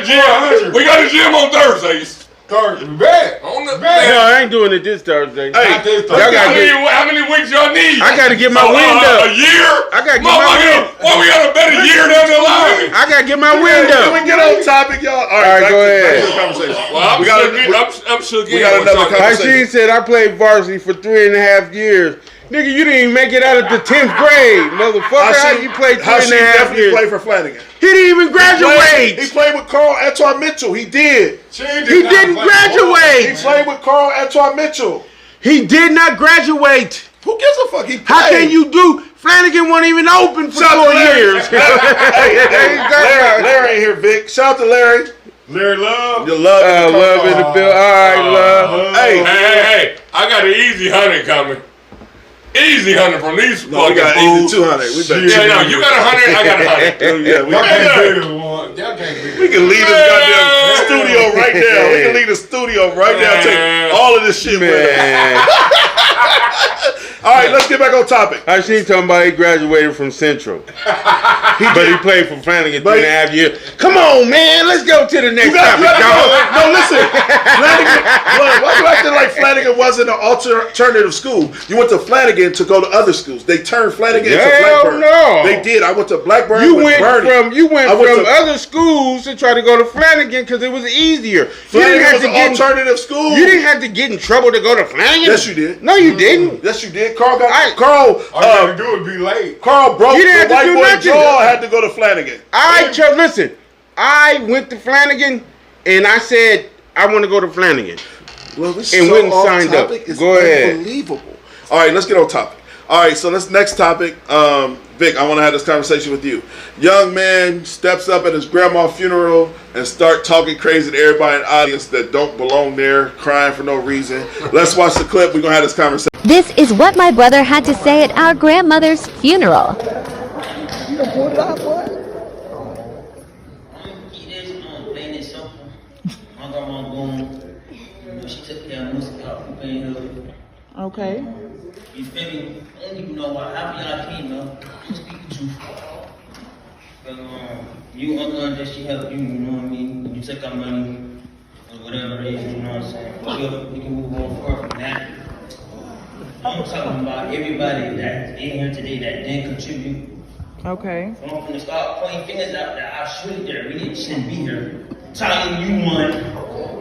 gym. 400. We got the gym on Thursdays. Third, bet. On the No, I ain't doing it this Thursday. Hey, Not this Y'all Thursday. gotta how many weeks y'all need? I gotta get my So, wind a up. year? I gotta get my wind. Well, we got a better year down the line. I gotta get my wind Can we up. get on topic, y'all? All right, All right, go back ahead. to the conversation. Well, I'm We gotta- shook. I'm shook. we got another Hashim said I played varsity for 3.5 years. Nigga, you didn't even make it out of the 10th grade, motherfucker. How you played 3.5 definitely years? played for Flanagan. He didn't even graduate. He played with Carl Antoine Mitchell. He did. He didn't He graduate. played with Carl Antoine Mitchell. He did not graduate. Who gives a fuck? He played. How can you do? Flanagan wasn't even open for Shout out 4 to Larry. years. Hey, Larry ain't here, Vic. Shout out to Larry. Larry Love. Your love. Love in the bill. All right, love. Hey, I got an easy 100 coming. Easy 100 from these no, we fucking got fools. easy 200. We better. Yeah, no, you got 100, I got 100. Yeah, we Y'all can. can't beat him one. Y'all can't beat We him. can leave this goddamn studio right now. We can leave the studio right now. Take all of this shit with us. Man. All right, let's get back on topic. Hashim talking about he graduated from Central. But he played for Flanagan 3.5 years. Come on, man. Let's go to the next topic, dog. No, listen. Flanagan, why you acting like Flanagan wasn't an alternative school? You went to Flanagan to go to other schools. They turned Flanagan into Hell Blackburn. no. They did. I went to Blackburn You with went Bernie. from I went to- other schools to try to go to Flanagan because it was easier. Flanagan was an alternative school. You didn't have to get in trouble to go to Flanagan. Yes, you did. No, you didn't. Yes, you did. Carl got I- Carl. All you gotta do is be late. Carl broke You didn't the have to white do boy nothing. jaw. Had to go to Flanagan. Listen, I went to Flanagan and I said I want to go to Flanagan. Well, this and so went and off signed up. topic. It's Go ahead. unbelievable. All right, let's get on topic. All right, so let's next topic. Vic, I want to have this conversation with you. Young man steps up at his grandma's funeral and start talking crazy to everybody in the audience that don't belong there, crying for no reason. Let's watch the clip. We're going to have this conversation. This is what my brother had to say at our grandmother's funeral. Okay. You feel me? I don't even know why half of y'all came, though. Just speak the truth. But, you uncle she helped you, you know what I mean? You took our money, or whatever it is, you know what I'm saying? We can move on forward from that. I'm talking about everybody that's in here today that didn't contribute. Okay. I'm going to start pointing fingers out that I surely that really shouldn't be here. Telling you won.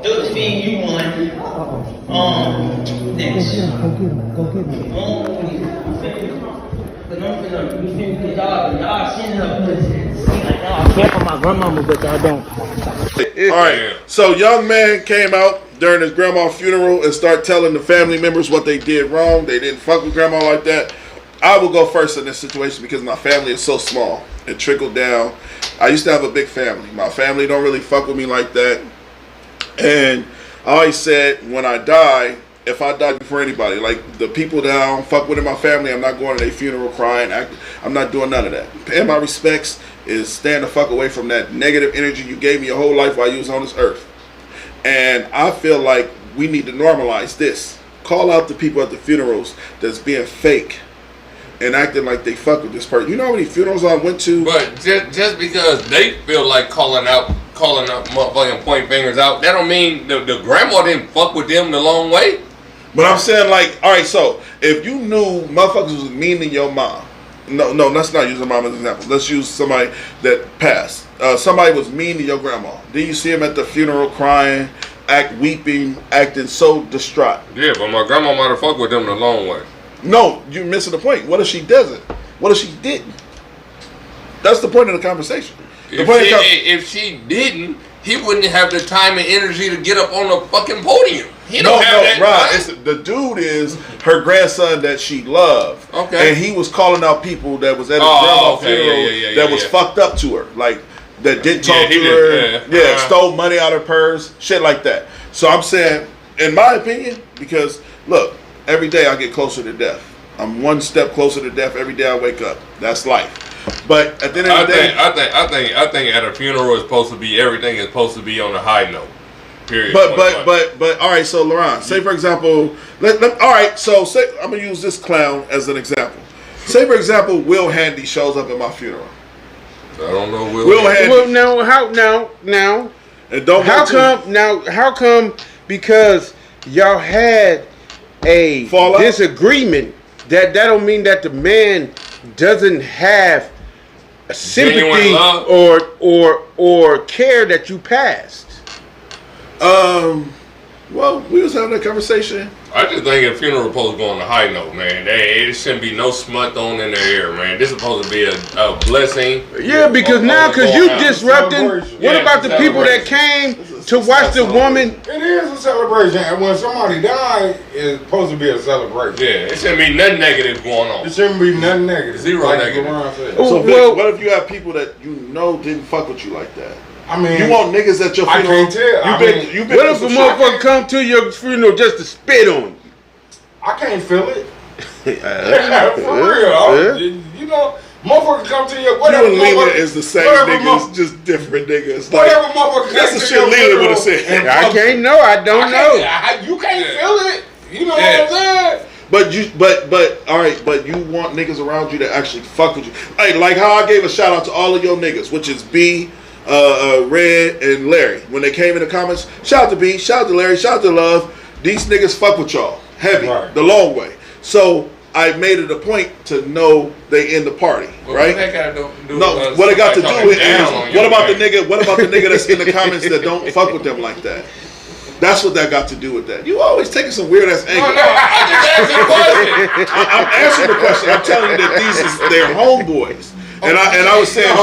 Josephine, you won. Next. Go get him. But I'm finna, you feel me? Y'all send her pussy. Like, y'all care for my grandmama, but y'all don't. All right, so young man came out during his grandma's funeral and start telling the family members what they did wrong. They didn't fuck with grandma like that. I will go first in this situation because my family is so small. It trickled down. I used to have a big family. My family don't really fuck with me like that. And I always said when I die, if I die before anybody, like the people that I don't fuck with in my family, I'm not going to their funeral crying. I'm not doing none of that. Paying my respects is staying the fuck away from that negative energy you gave me your whole life while you was on this earth. And I feel like we need to normalize this. Call out the people at the funerals that's being fake and acting like they fuck with this person. You know how many funerals I went to? But just because they feel like calling up motherfucking point fingers out, that don't mean the grandma didn't fuck with them the long way. But I'm saying, like, all right, so if you knew motherfuckers was mean to your mom, no, let's not use a mom as an example. Let's use somebody that passed. Somebody was mean to your grandma. Then you see him at the funeral crying, weeping, acting so distraught. Yeah, but my grandma might have fucked with them the long way. No, you're missing the point. What if she doesn't? What if she didn't? That's the point of the conversation. If she didn't, he wouldn't have the time and energy to get up on the fucking podium. He don't have that. Right. The dude is her grandson that she loved. Okay. And he was calling out people that was at his grandma's funeral that was fucked up to her. Like, that didn't talk to her. Stole money out of her purse. Shit like that. So I'm saying, in my opinion, because, look, every day I get closer to death. I'm one step closer to death every day I wake up. That's life. But at the end of the day, I think at a funeral it's supposed to be, everything is supposed to be on a high note. Period. But all right. So Laurent, say for example, all right. So say I'm gonna use this clown as an example. Say for example, Will Handy shows up at my funeral. I don't know Will Handy. Well, now. And don't. How come? Because y'all had a disagreement. That don't mean that the man doesn't have a sympathy or care that you passed. Well, we was having a conversation. I just think a funeral supposed to go on a high note, man. It shouldn't be no smut thrown in the air, man. This is supposed to be a blessing. Yeah, because you disrupting. What about the people that came to watch the woman? It is a celebration, and when somebody died, it's supposed to be a celebration. Yeah, it shouldn't be nothing negative going on. It shouldn't be nothing negative. Zero negative. So, Vic, what if you have people that you know didn't fuck with you like that? I mean, you want niggas at your funeral? I can't tell. You been what if a motherfucker come to your funeral just to spit on you? I can't feel it. For real. You know, motherfucker come to your whatever. You and Leland is the same niggas, just different niggas. Like, whatever motherfucker. That's the shit Leland would have said. I can't know. I don't know. You can't feel it. You know what I'm saying? But all right, but you want niggas around you that actually fuck with you. Hey, like how I gave a shout out to all of your niggas, which is B, Red, and Larry. When they came in the comments, shout out to B, shout out to Larry, shout out to Love. These niggas fuck with y'all heavy, the long way. So I made it a point to know they in the party, right? What they got to do? No, what it got to do with is what about the nigga that's in the comments that don't fuck with them like that? That's what that got to do with that. You always taking some weird ass angle. No, I just answered the question. I'm answering the question. I'm telling you that these is their homeboys. And I was saying,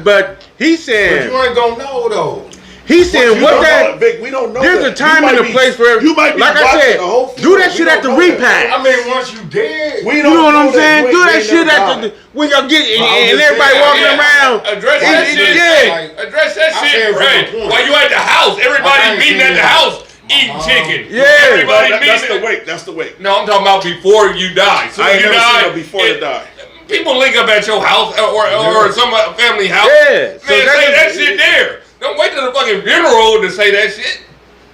but he said, but you ain't gonna know though. He's saying what that. Vic, we don't know. There's a time and a place for everything. You might be like I said, the whole do that shit at the repack. I mean, once you dead, we you don't know what I'm that. saying? Do that shit at the when y'all get and everybody walking around. Address that shit. Yeah. Address that shit, right? While you at the house, everybody meeting at the house. Eating chicken. Yeah. Everybody That's the wake. That's the wake. No, I'm talking about before you die. So I ain't you never die seen her before you die. People link up at your house or some family house. Yeah. Man, say that shit there. Don't wait till the fucking funeral to say that shit.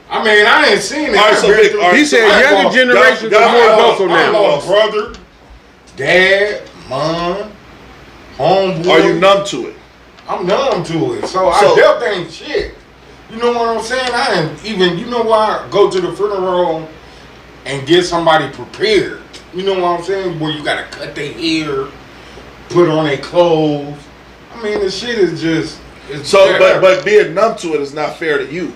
I mean, I ain't seen it. All right, so Vic, He said younger generations are more vocal I now. lost brother, dad, mom, homeboy. Are you numb to it? I'm numb to it. So I definitely ain't shit. You know what I'm saying? I ain't even, you know why? Go to the funeral and get somebody prepared. You know what I'm saying? Where you gotta cut their hair, put on their clothes. I mean, the shit is just. But being numb to it is not fair to you.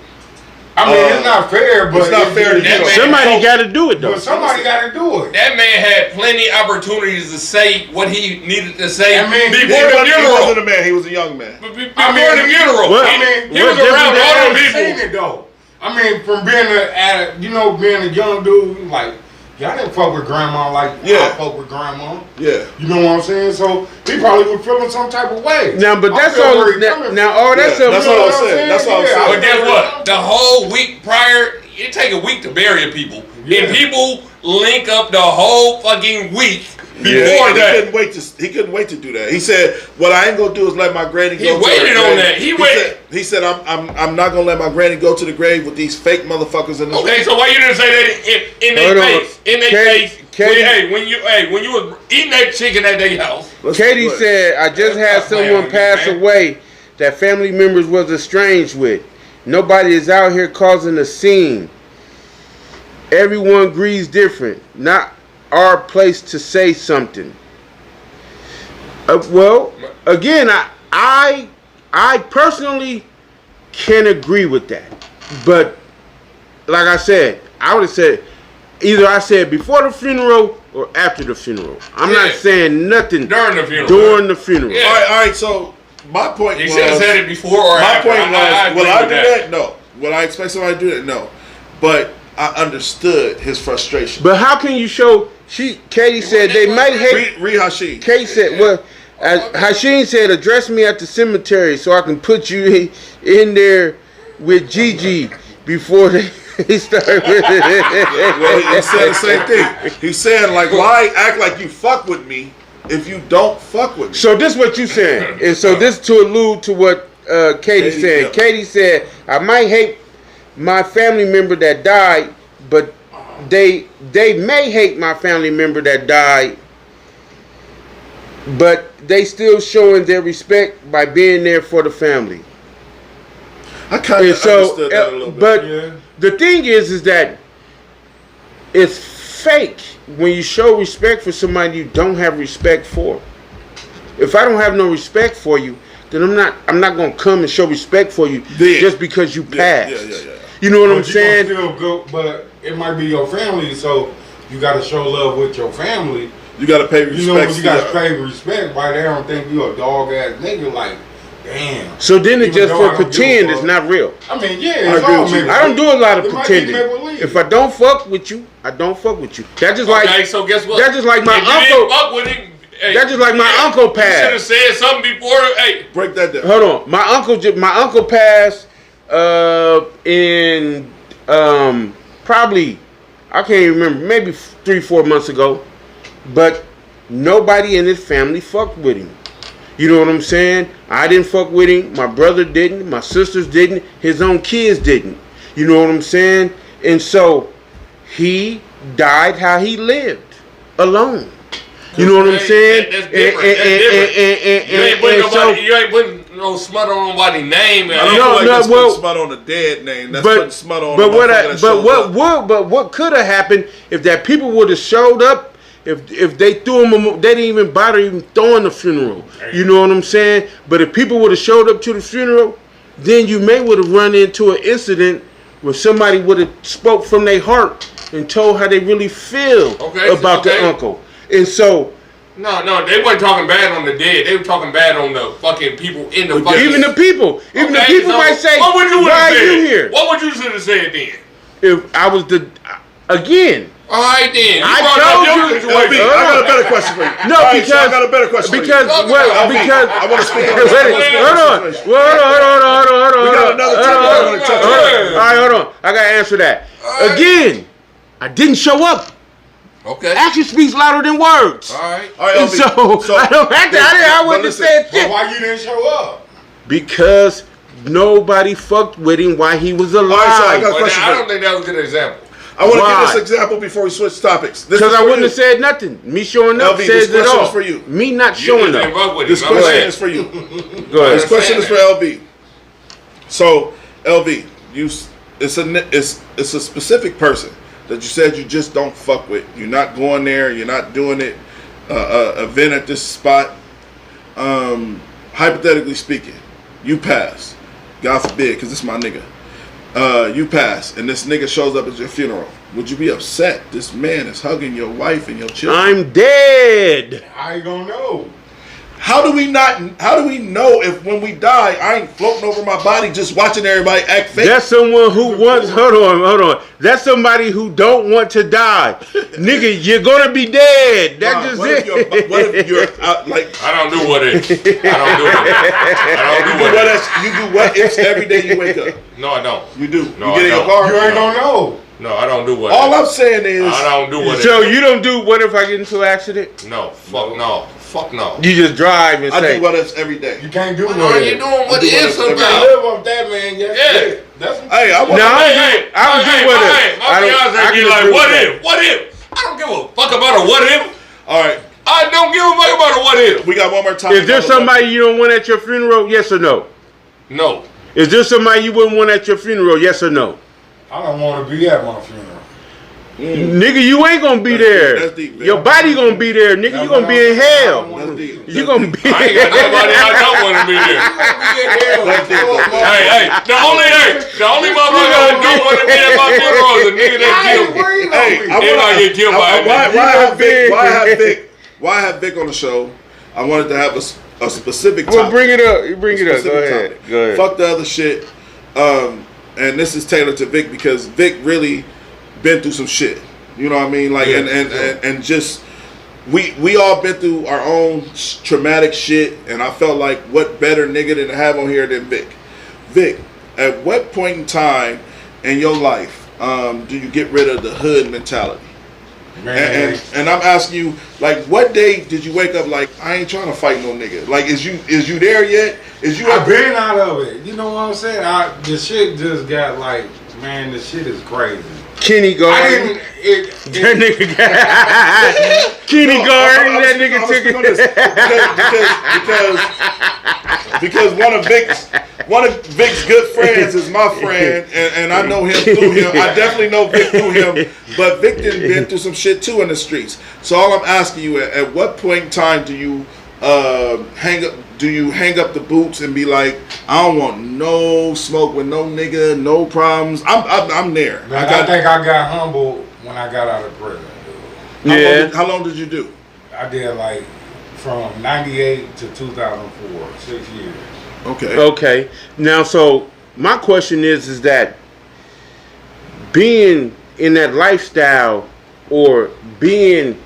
I mean, it's not fair, but it's not fair to you. Somebody got to do it though. But somebody got to do it. That man had plenty opportunities to say what he needed to say before the He funeral. wasn't a man. He was a young man. Before the funeral. He was what around difference all that the is? people. Seen it though. I mean, from being being a young dude, like. Y'all didn't fuck with grandma like I fuck with grandma. Yeah. You know what I'm saying? So he probably was feeling some type of way. Now, but that's all. Now, all that's all I'm saying. That's all I'm saying. But guess what? The whole week prior, it take a week to bury people. And people link up the whole fucking week before that. He couldn't wait to do that. He said, "What I ain't gonna do is let my granny go." He waited on that. He waited. He said, "I'm not gonna let my granny go to the grave with these fake motherfuckers in the." Okay, so why you didn't say that in their face? In their face. When you was eating that chicken at their house. Katie said, "I just had someone pass away that family members was estranged with. Nobody is out here causing a scene. Everyone grieves different. Not our place to say something." Well, again, I personally can agree with that, but like I said, I would have said either I said before the funeral or after the funeral. I'm not saying nothing during the funeral. During the funeral. Yeah. All right. So my point was, you should have said it before or my after. point was, will I do that? that? No. Will I expect somebody to do that? No. But I understood his frustration. But how can you show? Katie said they might hate. Read Hashim. Katie said, "Well, Hashim said, address me at the cemetery so I can put you in there with Gigi before they start." Well, he said the same thing. He's saying like, why act like you fuck with me if you don't fuck with me? So this is what you saying, and so this to allude to what Katie said. Yeah. Katie said, "I might hate my family member that died, but they may hate my family member that died, but they still showing their respect by being there for the family." I kind of understood that a little bit. But the thing is that it's fake when you show respect for somebody you don't have respect for. If I don't have no respect for you, then I'm not gonna come and show respect for you just because you passed. Yeah. You know what I'm saying? Still go, but it might be your family, so you got to show love with your family. You got to pay respect. You know, you got to pay respect. Why they don't think you a dog ass nigga? Like, damn. So then it's just for pretend. It's not real. I mean, yeah, it's all make-believe. I don't do a lot of It might be pretending. make-believe. If I don't fuck with you, I don't fuck with you. That's just like. Okay, so guess what? That's just like my if you uncle. didn't fuck with him, hey, That's just like my uncle You should have passed. said something before. Hey, break that down. Hold on, my uncle passed in probably I can't even remember, maybe 3-4 months ago, but nobody in his family fucked with him. You know what I'm saying? I didn't fuck with him. My brother didn't. My sisters didn't. His own kids didn't. You know what I'm saying? And so he died how he lived, alone. You know what I'm saying? That's different. You ain't putting no smut on nobody's name. I don't feel like that's putting smut on a dead name. That's putting smut on. But what could have happened if that people would have showed up? If they threw him, they didn't even bother even throwing the funeral. You know what I'm saying? But if people would have showed up to the funeral, then you may would have run into an incident where somebody would have spoke from their heart and told how they really feel about the uncle. And so No, they weren't talking bad on the dead. They were talking bad on the fucking people in the fucking... Even the people might say, what would you why have are you said? here? What would you have said then? If I was again. All right then. I told you. LB, I got a better question for you. No, right, because so I got a better question because for you. because I want to speak on this. Hold on. We got another topic I want to touch on. All right, hold on. I gotta answer that. Again, I didn't show up. Okay. Action speaks louder than words. All right. LB. So I don't have to. I wouldn't have said shit. But why you didn't show up? Because nobody fucked with him while he was alive. All right, so I got a But question I for you. don't think that was a good example. I want to Why? give this example before we switch topics. Because I wouldn't have said nothing. Me showing up LB, says this it question all. is for you. Me not showing up. This question is for you. Go ahead. This question is for LB. So, LB, it's a specific person that you said you just don't fuck with. You're not going there. You're not doing it. Event at this spot. Hypothetically speaking, you pass. God forbid, because it's my nigga. You pass, and this nigga shows up at your funeral. Would you be upset? This man is hugging your wife and your children. I'm dead. How you gonna know? How do we know if when we die, I ain't floating over my body just watching everybody act fake? That's someone who wants. Hold on. That's somebody who don't want to die. Nigga, you're gonna be dead. That's just what it. if you're like? I don't do what ifs. I don't do what ifs. I don't do what ifs. You do what ifs every day you wake up. No, I don't. You do. No, you get in I your don't. car. You ain't gonna know. No, I don't do what All ifs. I'm saying is I don't do what ifs. So you don't do what if I get into an accident? No, fuck no. Fuck no. You just drive and I say. do what ifs every day. You can't do What no are you doing? What ifs You about? can't live off that, man. Yeah. That's Hey, I want. No, I don't do what if. My fiance be like, what if? What if? I don't give a fuck about a what if. All right, I don't give a fuck about a what if. we got one more topic. Is there somebody you don't want at your funeral? Yes or no? No. Is there somebody you wouldn't want at your funeral? Yes or no? I don't want to be at my funeral. Nigga, you ain't gonna be there. That's deep, man. Your body gonna be there, nigga. You gonna be in hell. That's deep. You gonna be. I ain't got nobody I don't want to be there. Hey, the only motherfucker that don't want to be at my funeral is a nigga that killed me. Hey, They might get killed by me. Why have Vic on the show? I wanted to have a specific topic. Well, bring it up. You bring it up. Go Specific ahead. topic. Go ahead. Fuck the other shit. And this is tailored to Vic because Vic really been through some shit. You know what I mean? Like, and just we all been through our own traumatic shit. And I felt like what better nigga than to have on here than Vic. Vic, at what point in time in your life do you get rid of the hood mentality? And I'm asking you, like, what day did you wake up like, I ain't trying to fight no nigga? Like, is you there yet? I've been out of it. You know what I'm saying? The shit just got like, man, the shit is crazy. Kenny Garden. That nigga got Kenny Garden. That nigga took it because one of Vic's good friends is my friend, and I know him through him. I definitely know Vic through him, but Vic done been through some shit too in the streets. So all I'm asking you, at what point in time do you hang up the boots and be like, I don't want no smoke with no nigga, no problems. I'm there. Man, I think I got humbled when I got out of prison. How long did you do? I did like from 98 to 2004, 6 years. Okay. Now, so my question is that being in that lifestyle or being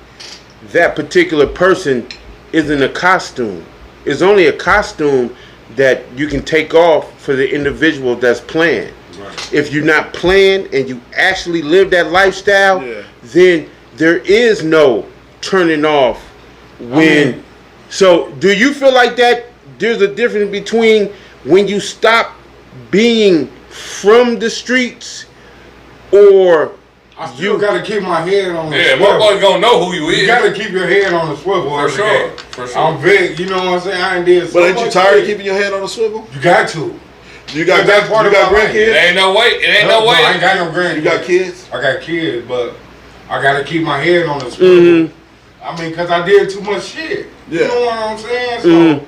that particular person isn't a costume. It's only a costume that you can take off for the individual that's playing. Right. If you're not playing and you actually live that lifestyle, then there is no turning off when. So do you feel like that there's a difference between when you stop being from the streets or I still gotta keep my head on the swivel. Yeah, motherfuckers gonna know who you is. You gotta keep your head on the swivel for every sure. day. For sure. I'm big, you know what I'm saying? I ain't did so But ain't you much tired shit. of keeping your head on the swivel? You got to. You got That's part of my life. grandkids? It ain't no way. It ain't no way. I ain't got no grandkids. You got kids? I got kids, but I gotta keep my head on the swivel. I mean, cause I did too much shit. You know what I'm saying? So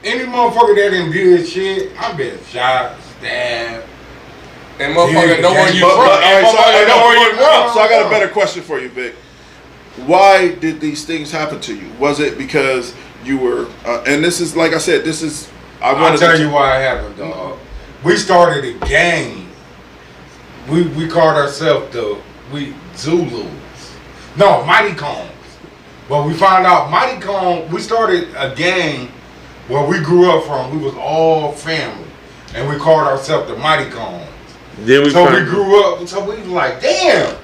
any motherfucker that done did shit, I been shot, stabbed. And motherfucker know where you So from. I got a better question for you, Vic. why did these things happen to you? Was it because you were? And this is like I said. This is. I'll tell you why it happened, dog. We started a gang. We called ourselves we Zulus. No, Mighty Combs. But we found out Mighty Comb. We started a gang where we grew up from. We was all family, and we called ourselves the Mighty Combs. Then we grew up. So we was like, damn.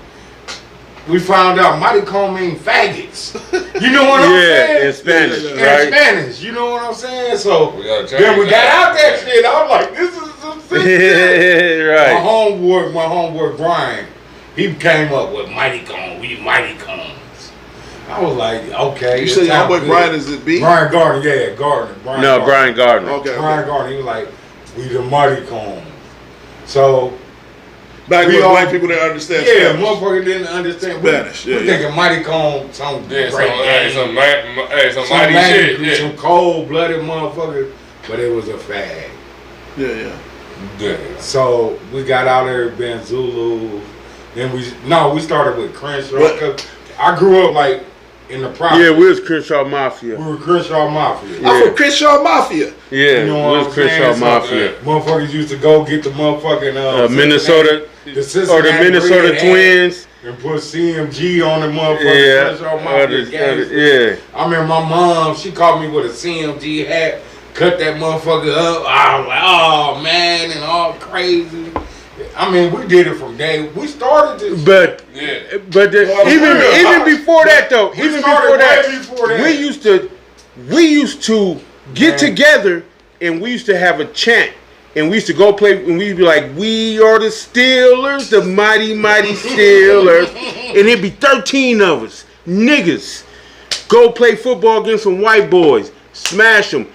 We found out Mighty Comb mean faggots. You know what I'm saying? Yeah, in Spanish, in right? Spanish. You know what I'm saying? So then we got out that shit. I was like, this is some sick shit. Right. My homeboy Brian, he came up with Mighty Comb. We Mighty Combs. I was like, okay. You say your homeboy Brian is it B? Brian Gardner, yeah, Gardner. Brian Gardner. Okay. Brian Gardner. He was like, we the Mighty Combs. So. Back when black people didn't understand Spanish. Motherfucker didn't understand Spanish. We thinking Mighty Comb, some great some mighty shit. Yeah. Some cold-blooded motherfuckers, but it was a fag. Yeah. So we got out there being Zulu. Then we started with Crenshaw. Cause I grew up like in the property. Yeah, we was Crenshaw Mafia. We were Crenshaw Mafia. I'm from Crenshaw Mafia. Yeah, you know we was Crenshaw Mafia. Motherfuckers used to go get the motherfucking Minnesota or the Minnesota Twins and put CMG on the motherfucking Crenshaw Mafia. Yeah. I remember my mom. She called me with a CMG hat, cut that motherfucker up. I was like, oh man, and all crazy. I mean, we did it from day. We started this. But even before that though, even before that, we used to get together and we used to have a chant and we used to go play and we'd be like, we are the Steelers, the mighty Steelers, and it'd be 13 of us, niggas, go play football against some white boys, smash them.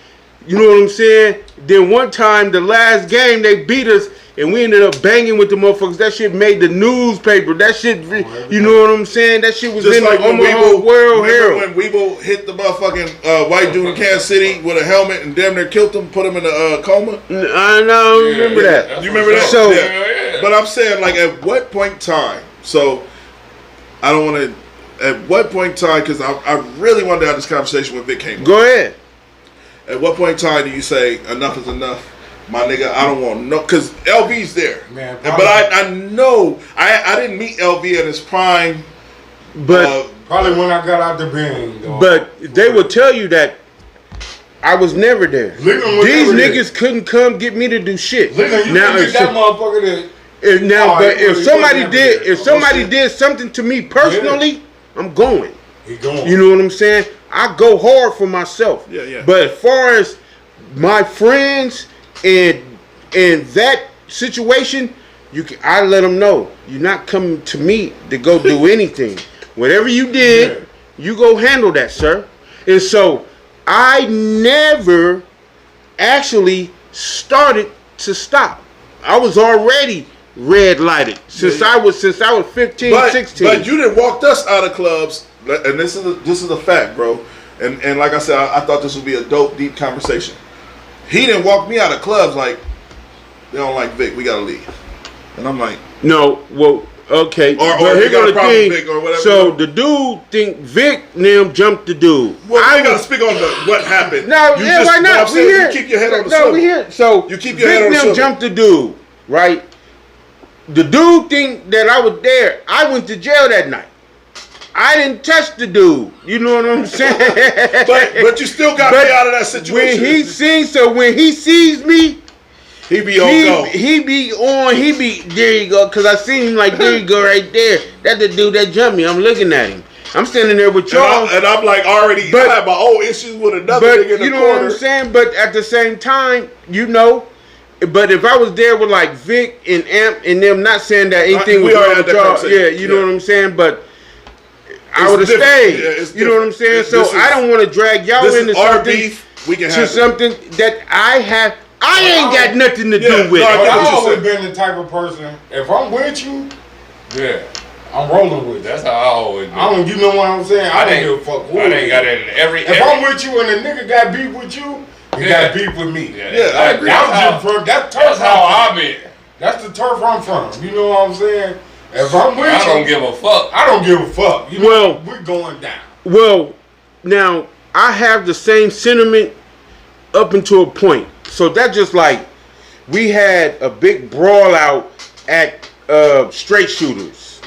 You know what I'm saying? Then one time, the last game, they beat us. And we ended up banging with the motherfuckers. That shit made the newspaper. That shit, you know what I'm saying? That shit was just in like the Omaha World Herald. When Weeble hit the motherfucking white dude in Kansas City with a helmet and damn near killed him, put him in a coma. I know, remember that. You remember that? So, but I'm saying, like, at what point in time? So, I don't want to. At what point in time? Because I really wanted to have this conversation with Vic came up. Go ahead. At what point in time do you say enough is enough? My nigga, I don't want no, because LV's there. Man, but I know, I didn't meet LV at his prime. But probably when I got out the band. But they will tell you that I was never there. These niggas couldn't come get me to do shit. Now, if that motherfucker if somebody did something to me personally, I'm going. He going. You know what I'm saying? I go hard for myself. Yeah. But as far as my friends and that situation, I let them know you're not coming to me to go do anything. Whatever you did, you go handle that, sir. And so I never actually started to stop. I was already red lighted since I was 15, 16. But you didn't walk us out of clubs, and this is a fact, bro. And like I said, I thought this would be a dope, deep conversation. He didn't walk me out of clubs like, they don't like Vic, we gotta leave. And I'm like, no, well, okay. Or he got a problem with Vic or whatever. So the dude think Vic and them jumped the dude. Well, I gotta speak on what happened. No, why not? We here. You keep your head on the shoulder. No, we here. So you keep your head on the shoulder. Vic jumped the dude, right? The dude think that I was there. I went to jail that night. I didn't touch the dude. You know what I'm saying? but you still got me out of that situation. When he sees me, he be on go. He be there you go. Cause I seen him like there you go right there. That's the dude that jumped me. I'm looking at him. I'm standing there with y'all. And I'm like already I have my own issues with another nigga in the you know corner. what I'm saying? But at the same time, you know. But if I was there with like Vic and Amp and them, not saying that anything was wrong with y'all. Yeah, you know what I'm saying? But I would have stayed. You know what I'm saying? So I don't want to drag y'all into something that I ain't got nothing to do with. I've always been the type of person, if I'm with you, I'm rolling with you. That's how I always do. You know what I'm saying? I don't give a fuck. I ain't got it in every. If I'm with you and a nigga got beef with you, you got beef with me. Yeah, I agree. That's how I've been. That's the turf I'm from. You know what I'm saying? If I'm with you, I don't give a fuck. I don't give a fuck. You know, we're going down. Well, now I have the same sentiment up until a point. So that's just like we had a big brawl out at Straight Shooters.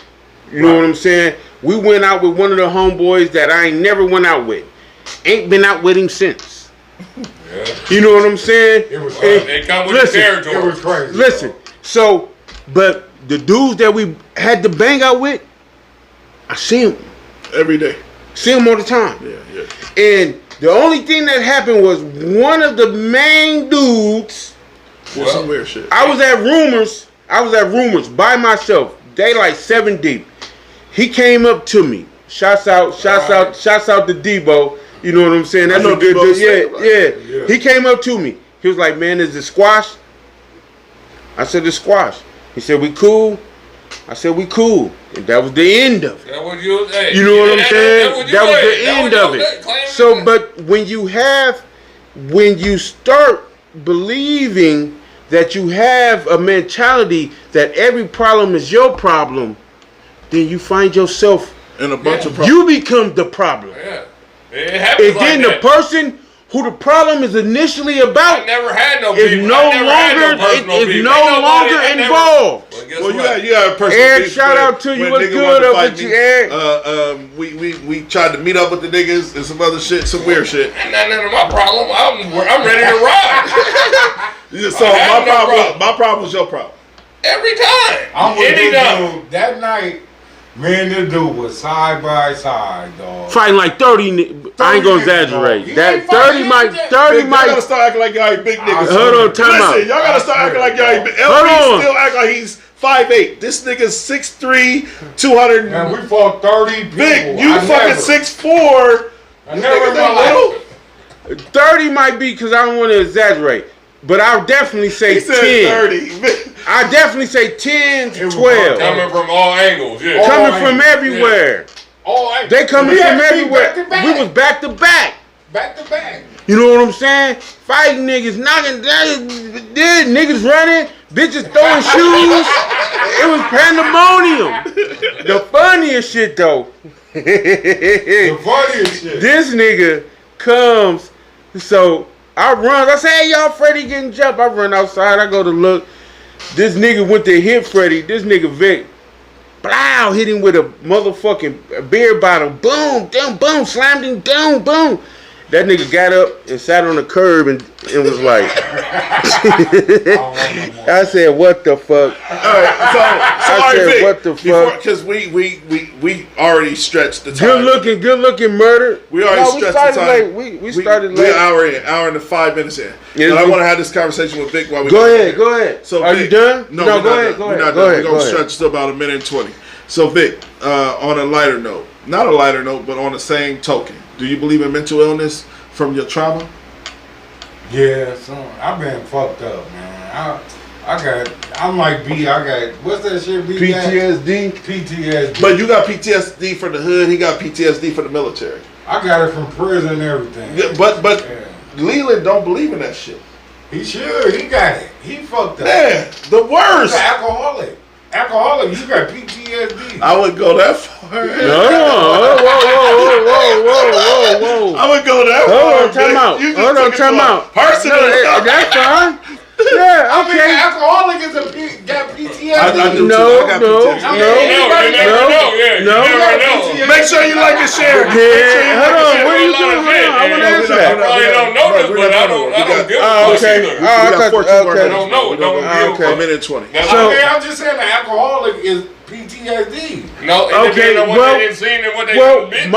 You know what I'm saying? We went out with one of the homeboys that I ain't never went out with. Ain't been out with him since. You know what I'm saying? It was it come with the territory. It was crazy. Listen, so, but the dudes that we had to bang out with, I see them every day. See them all the time. Yeah. And the only thing that happened was one of the main dudes. Some weird shit. I was at Rumors by myself. They like 7 deep. He came up to me. Shouts out to Debo. You know what I'm saying? That's a good dude. Yeah. He came up to me. He was like, "Man, is it squash?" I said, "It's squash." He said, "We cool?" I said, "We cool." And that was the end of it. That was you, hey, you know what I'm saying? That was the that end was of it. So, but when you start believing that you have a mentality that every problem is your problem, then you find yourself in a bunch of problems. You become the problem. Yeah. It happens and then like the person who the problem is initially about I never had no is beef. no longer involved. Well, you got a person. Eric, shout out to you. What's good up with you, Eric? We tried to meet up with the niggas and some other shit, some weird shit. And none of my problem. I'm ready to ride. So my problem is your problem. Every time. I'm with Any this time. dude. That night, me and this dude was side by side, dog. Fighting like 30. I ain't gonna exaggerate. That 30 might. Y'all gotta start acting like y'all ain't big niggas. Hold on, time out. Listen, y'all gotta start acting like y'all ain't big. Hold LB on. still act like he's 5'8". This nigga's 6'3", 200. And we fought 30 people. Vic, you fucking 6'4". I never in my life. 30 might be because I don't want to exaggerate, but I'll definitely say He said 10. 30. I definitely say 10 to 12. Coming from all angles, yeah. Coming from everywhere. They coming from everywhere. We was back to back. Back to back. You know what I'm saying? Fighting niggas, knocking down, niggas running, bitches throwing shoes. It was pandemonium. The funniest shit though. The funniest shit. This nigga comes, so I run. I say, "Hey, y'all, Freddie getting jumped." I run outside. I go to look. This nigga went to hit Freddie. This nigga Vic, blow, hit him with a motherfucking beer bottle. Boom, down, boom, slammed him down, boom. That nigga got up and sat on the curb and was like, I said, "What the fuck?" I said, Vic, "What the fuck?" Because we already stretched the time. Good looking murder. We already stretched the time. We started late. We're an hour and 5 minutes in. Yeah, and I want to have this conversation with Vic while we Go ahead. So are Vic, you done? No, go we're ahead. not done. We're going to stretch to about 1:20. So Vic, on a lighter note, not a lighter note, but on the same token, do you believe in mental illness from your trauma? Yeah, son, I've been fucked up, man. I'm like B. I got what's that shit? B PTSD. PTSD. But you got PTSD for the hood. He got PTSD for the military. I got it from prison and everything. Yeah, but Leland don't believe in that shit. He should. He got it. He fucked up. Man, the worst. He's an alcoholic. Alcoholic. You got PTSD. I wouldn't go that far. No. Whoa. I would go that far. Hold on, time out. Personal. No, that's fine. Yeah, I mean, okay. alcoholic got PTSD. I do too. I got PTSD. No. Make sure you like and share. Yeah, hold on. What are you doing? Hold on. I want to answer that. I probably don't know this, but I don't give a fuck either. We got 14 more minutes. I don't know. Don't give a 1:20. I'm just saying the alcoholic is PTSD. No, it depends on what they done seen and what they done been.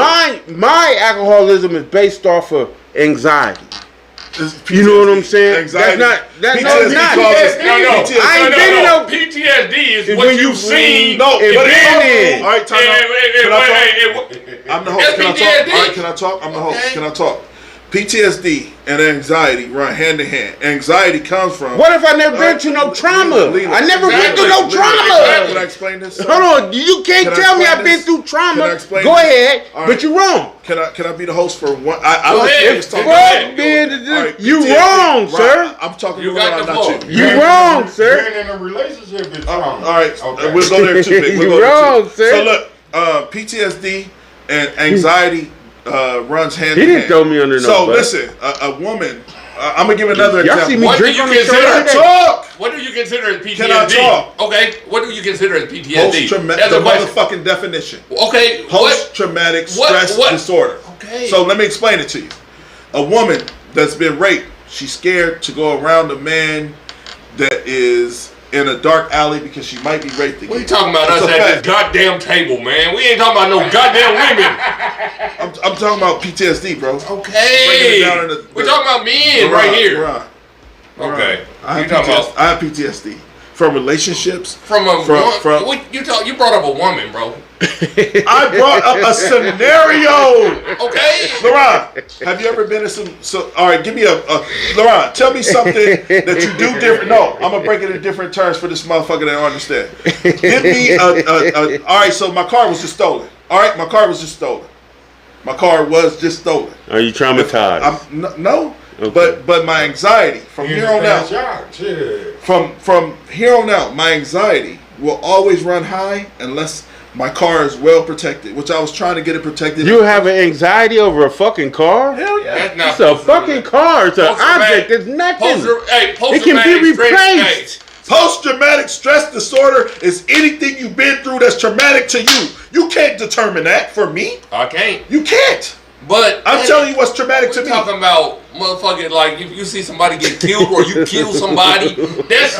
My alcoholism is based off of anxiety. You know what I'm saying? Anxiety. That's not. PTSD. I ain't been in no PTSD is what when you've seen. No, and but been in. All right, time out. Wait. I'm the host. Can I talk? All right, can I talk? I'm the host. Can I talk? PTSD and anxiety run hand in hand. Anxiety comes from. What if I never been through no trauma? I never been through no trauma. Can I explain this? Hold on, you can't tell me I've been through trauma. Can I explain Go this? ahead, Right. but you're wrong. Can I be the host for one? You wrong, sir. I'm talking You to got the not floor. you. You wrong, sir. Being in a relationship is All trauma. right, Okay. we'll go there too. Vic. We'll You go there wrong, too. sir. So look, PTSD and anxiety runs hand He in didn't hand. throw me under no So bus. listen, a woman. I'm gonna give another Y'all example. see me What do drink you on the show consider? today? Talk. What do you consider as PTSD? Can I talk? Okay, what do you consider as PTSD? Post-traumatic. The motherfucking definition. Okay, Post-traumatic stress disorder. Okay. So let me explain it to you. A woman that's been raped, she's scared to go around a man that is in a dark alley because she might be raped again. What are you talking about It's us a at fact. this goddamn table, man? We ain't talking about no goddamn women. I'm talking about PTSD, bro. Okay. We're talking about men right here. Okay. I You talking about have PTSD from relationships. from you brought up a woman, bro. I brought up a scenario. Okay. Laurent, have you ever been in some? So, all right, give me Laurent, tell me something that you do different. No, I'm gonna break it in different terms for this motherfucker that don't understand. Give me all right, so my car was just stolen. All right, my car was just stolen. My car was just stolen. Are you traumatized? No. Okay. But my anxiety from here on out, from here on out, my anxiety will always run high unless my car is well protected, which I was trying to get it protected. You have an anxiety over a fucking car? Hell yeah. It's a fucking car. It's an object. It's nothing. It can be replaced. Post-traumatic stress disorder is anything you've been through that's traumatic to you. You can't determine that for me. I can't. You can't. But I'm telling you what's traumatic to me. We're talking about motherfucking like if you see somebody get killed or you kill somebody. That's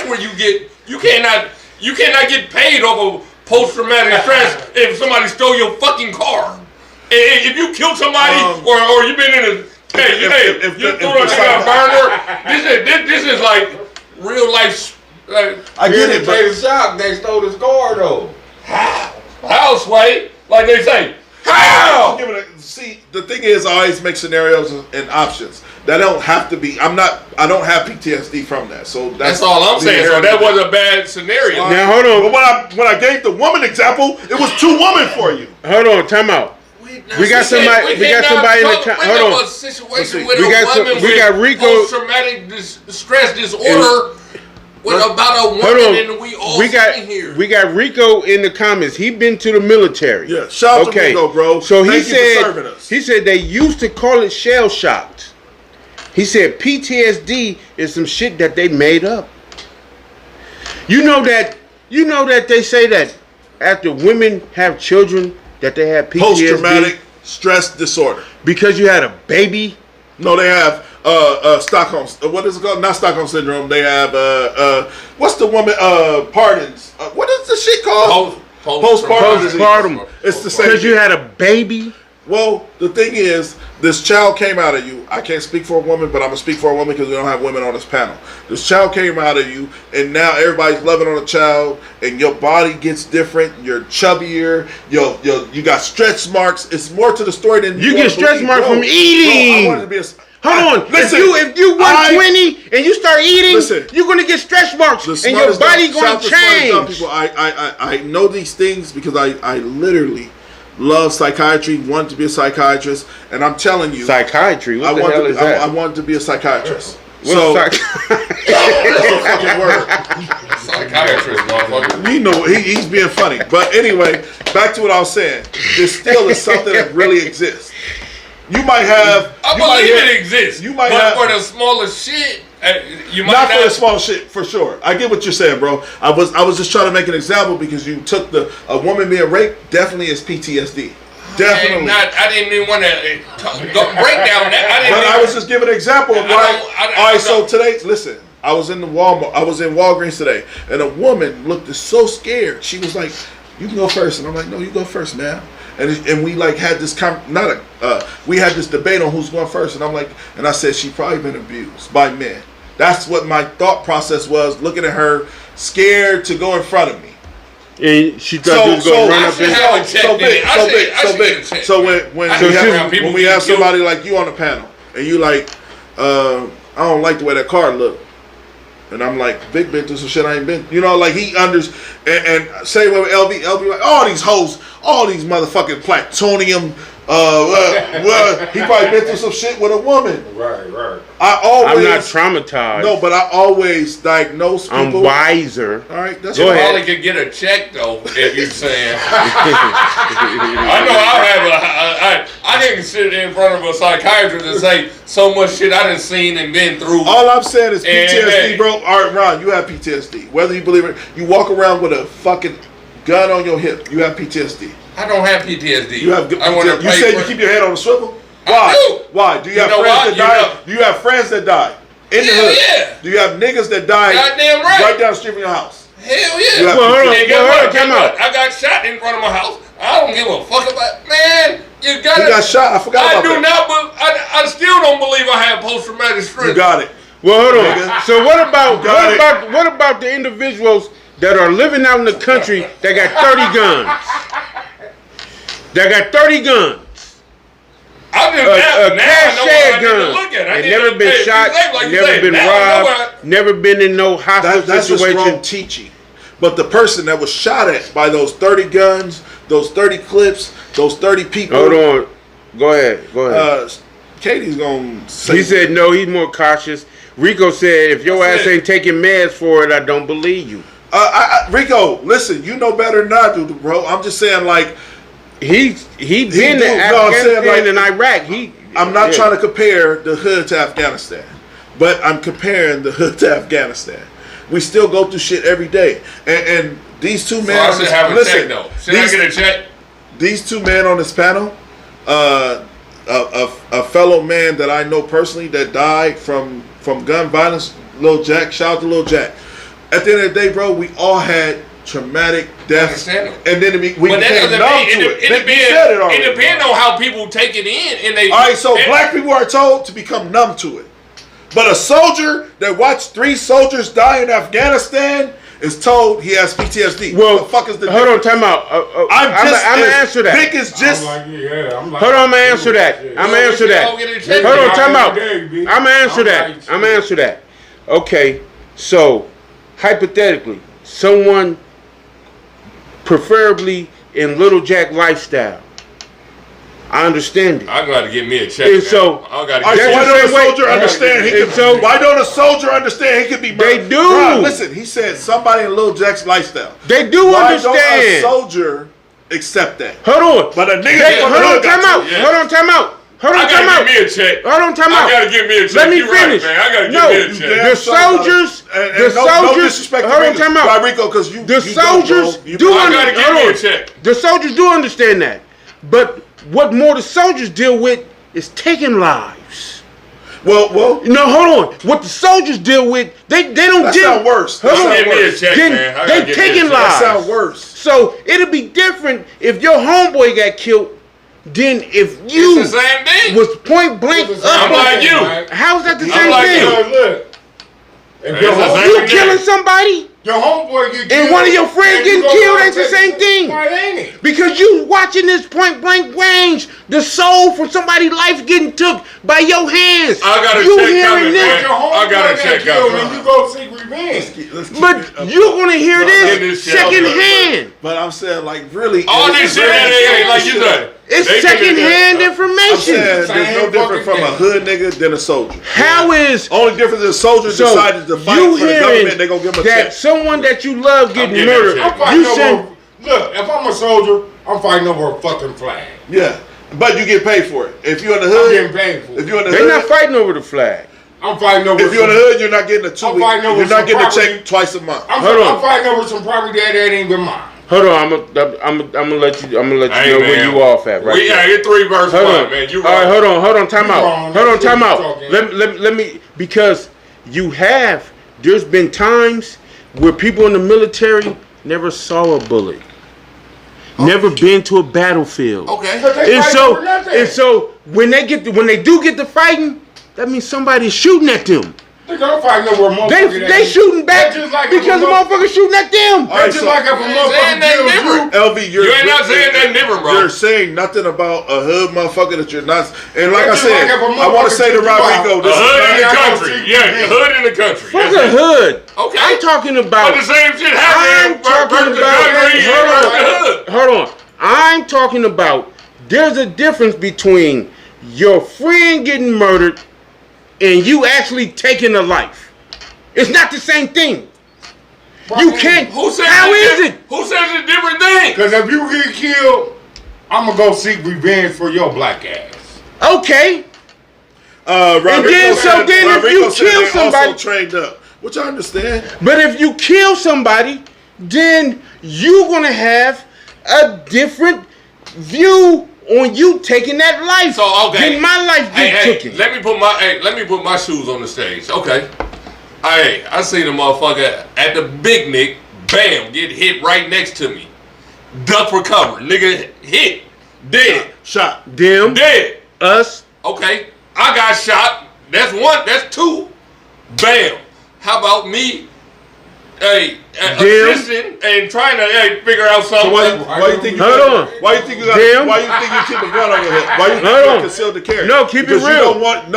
where you cannot get paid over post-traumatic stress if somebody stole your fucking car. And if you killed somebody or you been in a you threw a burner. This is like real life. I get it, but shock. They stole his car though. How, Sway? Like they say, how? See, the thing is, I always make scenarios and options. That don't have to be. I don't have PTSD from that. So that's all I'm saying. So that was a bad scenario. Now hold on. But when I gave the woman example, it was two women for you. Hold on, time out. We got somebody in the hold on. We got Rico post-traumatic stress disorder. About a woman and we all sitting here. We got Rico in the comments. He been to the military. Yeah, shout out to Rico, bro. So Thank you for serving us. He said they used to call it shell shocked. He said PTSD is some shit that they made up. You know that they say that after women have children that they have PTSD. Post-traumatic stress disorder. Because you had a baby? No, they have Stockholm. What is it called? Not Stockholm syndrome. They have what's the woman? Pardons. What is the shit called? Postpartum. It's the same. Because you had a baby. Well, the thing is, this child came out of you. I can't speak for a woman, but I'm gonna speak for a woman because we don't have women on this panel. This child came out of you, and now everybody's loving on the child, and your body gets different. You're chubbier. You got stretch marks. It's more to the story than you get stretch marks from eating. I wanted to be Hold on. Listen, if you 120 and you start eating, you're gonna get stretch marks, and your body gonna change. I know these things because I literally love psychiatry, wanted to be a psychiatrist, and I'm telling you, psychiatry. What the hell is that? I wanted to be a psychiatrist. What's that's a fucking word. Psychiatrist, motherfucker. You know, he's being funny. But anyway, back to what I was saying. There still is something that really exists. You might have. I believe it exists. You might but have for the smallest shit. You might not for the small shit, for sure. I get what you're saying, bro. I was just trying to make an example because you took a woman being raped definitely is PTSD. Definitely. I didn't even want to break down that. I was just giving an example of why. All right, so today, listen. I was in Walgreens today, and a woman looked so scared. She was like, "You can go first," and I'm like, "No, you go first, man." And we like had this we had this debate on who's going first, and I'm like, and I said she probably been abused by men. That's what my thought process was, looking at her, scared to go in front of me. And she thought you was gonna run up in. So when we have somebody like you on the panel, and you like, I don't like the way that card look, and I'm like, Big been through some shit I ain't been, you know, like he and say with LB like all these hoes, all these motherfucking plutonium. He probably been through some shit with a woman. Right. I'm not traumatized. No, but I always diagnose people. I'm wiser. All right, that's you right. probably could get a check though if you saying. I know I can sit in front of a psychiatrist and say so much shit I done seen and been through. All I'm saying is PTSD, bro. All right, Ron, you have PTSD. Whether you believe it, you walk around with a fucking gun on your hip. You have PTSD. I don't have PTSD. You have good PTSD. You said you keep your head on the swivel? Why? Why? Do you have friends that died? Do you have friends that died in the hood? Yeah. Do you have niggas that died Goddamn right. down the street from your house? Hell yeah. I got shot in front of my house. I don't give a fuck about man. You got He got shot. I forgot about that. that. I still don't believe I have post-traumatic stress. You got it. Well, hold on. So what about the individuals that are living out in the country that got 30 guns? That got 30 guns. I'm just a cash gun. They never been shot, never been robbed, never been in no hostile That's situation. just wrong teaching. But the person that was shot at by those 30 guns, those 30 clips, those 30 people. Hold on. Go ahead. Katie's going to say. He said no, he's more cautious. Rico said if your ass ain't taking meds for it, I don't believe you. Rico, listen, you know better than I do, bro. I'm just saying, like, he been to Afghanistan and Iraq. I'm not trying to compare the hood to Afghanistan, but I'm comparing the hood to Afghanistan. We still go through shit every day, and these two men. I should have a check though. Should I get a check? These two men on this panel, a fellow man that I know personally that died from gun violence, Lil Jack. Shout out to Lil Jack. At the end of the day, bro, we all had traumatic deaths, and then we became numb to it. It depends on how people take it in, and they. All right, so black people are told to become numb to it, but a soldier that watched 3 soldiers die in Afghanistan is told he has PTSD. Well, what the fuck is the hold on, time out. I'm gonna answer that. Vic is just. Hold on, I'm gonna answer that. I'm gonna answer that. Hold on, time out. I'm gonna answer that. Okay, so hypothetically, someone preferably in Little Jack lifestyle. I understand it. I gotta get me a check. And so, why don't a soldier understand? Why don't a soldier understand he could be murdered? They do. Ron, listen, he said somebody in Lil Jack's lifestyle. They do understand. Why don't a soldier accept that? Hold on. But a nigga. Hold on, time out. Hold on, time out. Hold on, time out. I gotta get me a check. Hold on, time out. I gotta get me a check. Let me finish. Right, man. I gotta get me a check. The soldiers. No disrespect to hold on, time out. Rico, because the soldiers do understand. The soldiers do understand that, but what more the soldiers deal with is taking lives. Well, no, hold on. What the soldiers deal with, they don't that deal. Sound worse. That sound worse. Check, man. They taking lives. That sound worse. So it'll be different if your homeboy got killed. Then if you it's the same thing. Was point blank I'm like you. How's that the same thing? Look, if you killing somebody, your homeboy get killed, and one of your friends getting killed, ain't the same thing. Why ain't it? Because you watching this point blank range, the soul from somebody's life getting took by your hands. I got a you check hearing coming, this? man. I got a check coming. And you go seek revenge. But you're gonna hear this second hand. But I'm saying, like, really, all this shit ain't like you said. It's second-hand information. I'm saying there's no different from a hood nigga than a soldier. How is only difference is soldiers decided to fight for the government? They gonna give them a check. That someone that you love getting murdered. Look, if I'm a soldier, I'm fighting over a fucking flag. Yeah, but you get paid for it. If you're in the hood, I'm getting paid for it. If you're in the hood, they're not fighting over the flag. I'm fighting over. If you're in the hood, you're not getting a 2 week. You're not getting a check twice a month. I'm fighting over some property that ain't even mine. Hold on, I'm gonna let you know where you off at right now. You're 3 versus 1, man. You all right, hold on, time out. Hold on, time out. Let me, because there's been times where people in the military never saw a bullet. Never been to a battlefield. Okay. And so when they do get to fighting, that means somebody's shooting at them. Nigga, I'm fighting over a motherfucker. They shooting back just like because the motherfucker shooting at them. That's just like if a motherfucker kills you. LV, you ain't not saying nothing different, bro. You're saying nothing about a hood motherfucker that you're not. And like I That's just said, like if a I want to say to Rodrigo, A hood in the country. Yeah, a hood in the country. Fuck a hood. Okay. I'm talking about. But the same shit I'm happening. talking about. Hold on. I'm talking about. There's a difference between your friend getting murdered and you actually taking a life. It's not the same thing. You can't. Who says How is it? Who says it's a different thing? Because if you get killed, I'm going to go seek revenge for your black ass. Okay. And then if you kill somebody, also trained up, which I understand. But if you kill somebody, then you're gonna have a different view on you taking that life. So okay, then my life get taken. Let me put my shoes on the stage. Okay. Hey, I see the motherfucker at the picnic, bam, get hit right next to me. Duck for cover. Nigga hit. Dead. Shot. Them. Dead. Us. Okay. I got shot. That's one. That's two. Bam. How about me? Hey, assisting and trying to figure out something. So why you think you Why you think you keep a gun on your head? Why you think you concealed the carry? No, keep it real. You don't want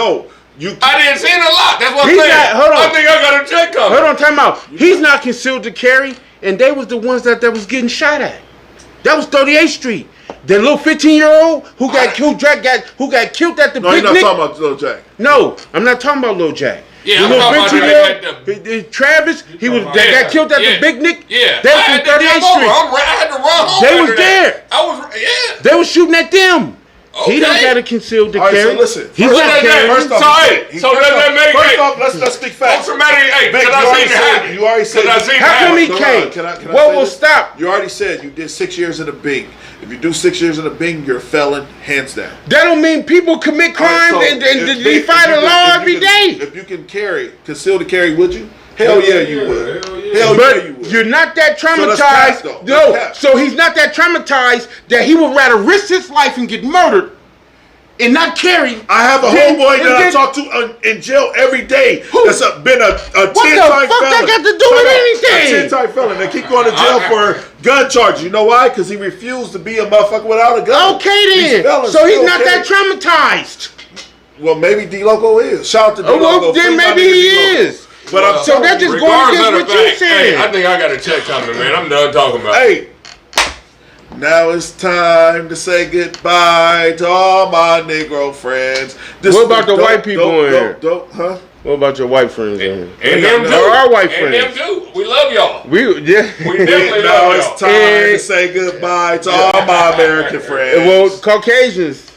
I didn't see it a lot. That's what I'm He's saying. not- hold on. I think I got a check coming. Hold on, time out. He's not concealed to carry, and they was the ones that was getting shot at. That was 38th Street. The little 15-year-old who got killed at the No, picnic. you're not talking about Lil Jack. No, I'm not talking about Lil Jack. Yeah, the I'm little talking about 15-year-old, Travis, he was that got killed at the picnic. Yeah, They was from 38th Street. I had to run home. They was after there. that. They was shooting at them. Okay. He don't got a concealed to All right, carry. so listen. He's First not off, carrying. first off, so does that make First off, let's speak facts. Ultramatic, hey, Vic, because I seen it happen. you already said. Because I seen it How come he happen. can't? Can I What say will this? stop? You already said you did 6 years in a Bing. If you do 6 years in a Bing, you're a felon, hands down. That don't mean people commit crimes All right, so and if defy the you law can- every day. If you can conceal to carry, would you? Hell yeah, you would. Hell But yeah, you would. you're not that So traumatized. that's cap, though. No, That's cap. so he's not that traumatized that he would rather risk his life and get murdered and not carry. I have a homeboy that I talk to in jail every day. That's been a 10-time felon. What the fuck that got to do with anything? A 10-time felon. They keep going to jail for gun charges. You know why? Because he refused to be a motherfucker without a gun. Okay These then. felons So he's still not that carry. traumatized. Well, maybe D-Loco is. Shout out to Oh, D-Loco. well, then Free my maybe nigga he D-Loco. is. But I'm So that just going Regardless against of what the you fact, saying. hey, I think I got a check coming, man. I'm done talking about it. Hey, now it's time to say goodbye to all my Negro friends. What about the white people in here? Huh? What about your white friends in here? And them too. Or our white And friends? them too. We love y'all. We definitely Now love it's y'all. time to say goodbye to all my American friends. Well, Caucasians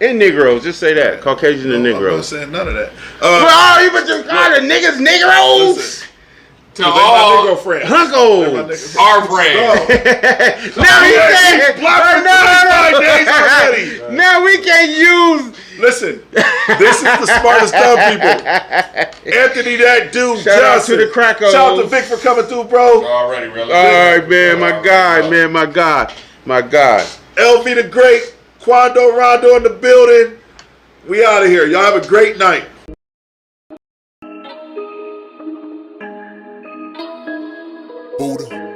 and Negroes. Just say that. Caucasian and I'm not Negroes. saying none of that. Well, you but just call the niggas Negroes. Listen, To they're my all Negro friends. Hunkos. our friends. Now he can't. Black for 25 days already. Now we can't use. Listen, this is the smartest dumb people. Anthony, that dude, Shout out Johnson. to the crackos. Shout out to Vic for coming through, bro. Already, really. All right, man. My guy, man. My God. My God. LV the Great, Quando Rondo in the building. We out of here. Y'all have a great night. Buddha.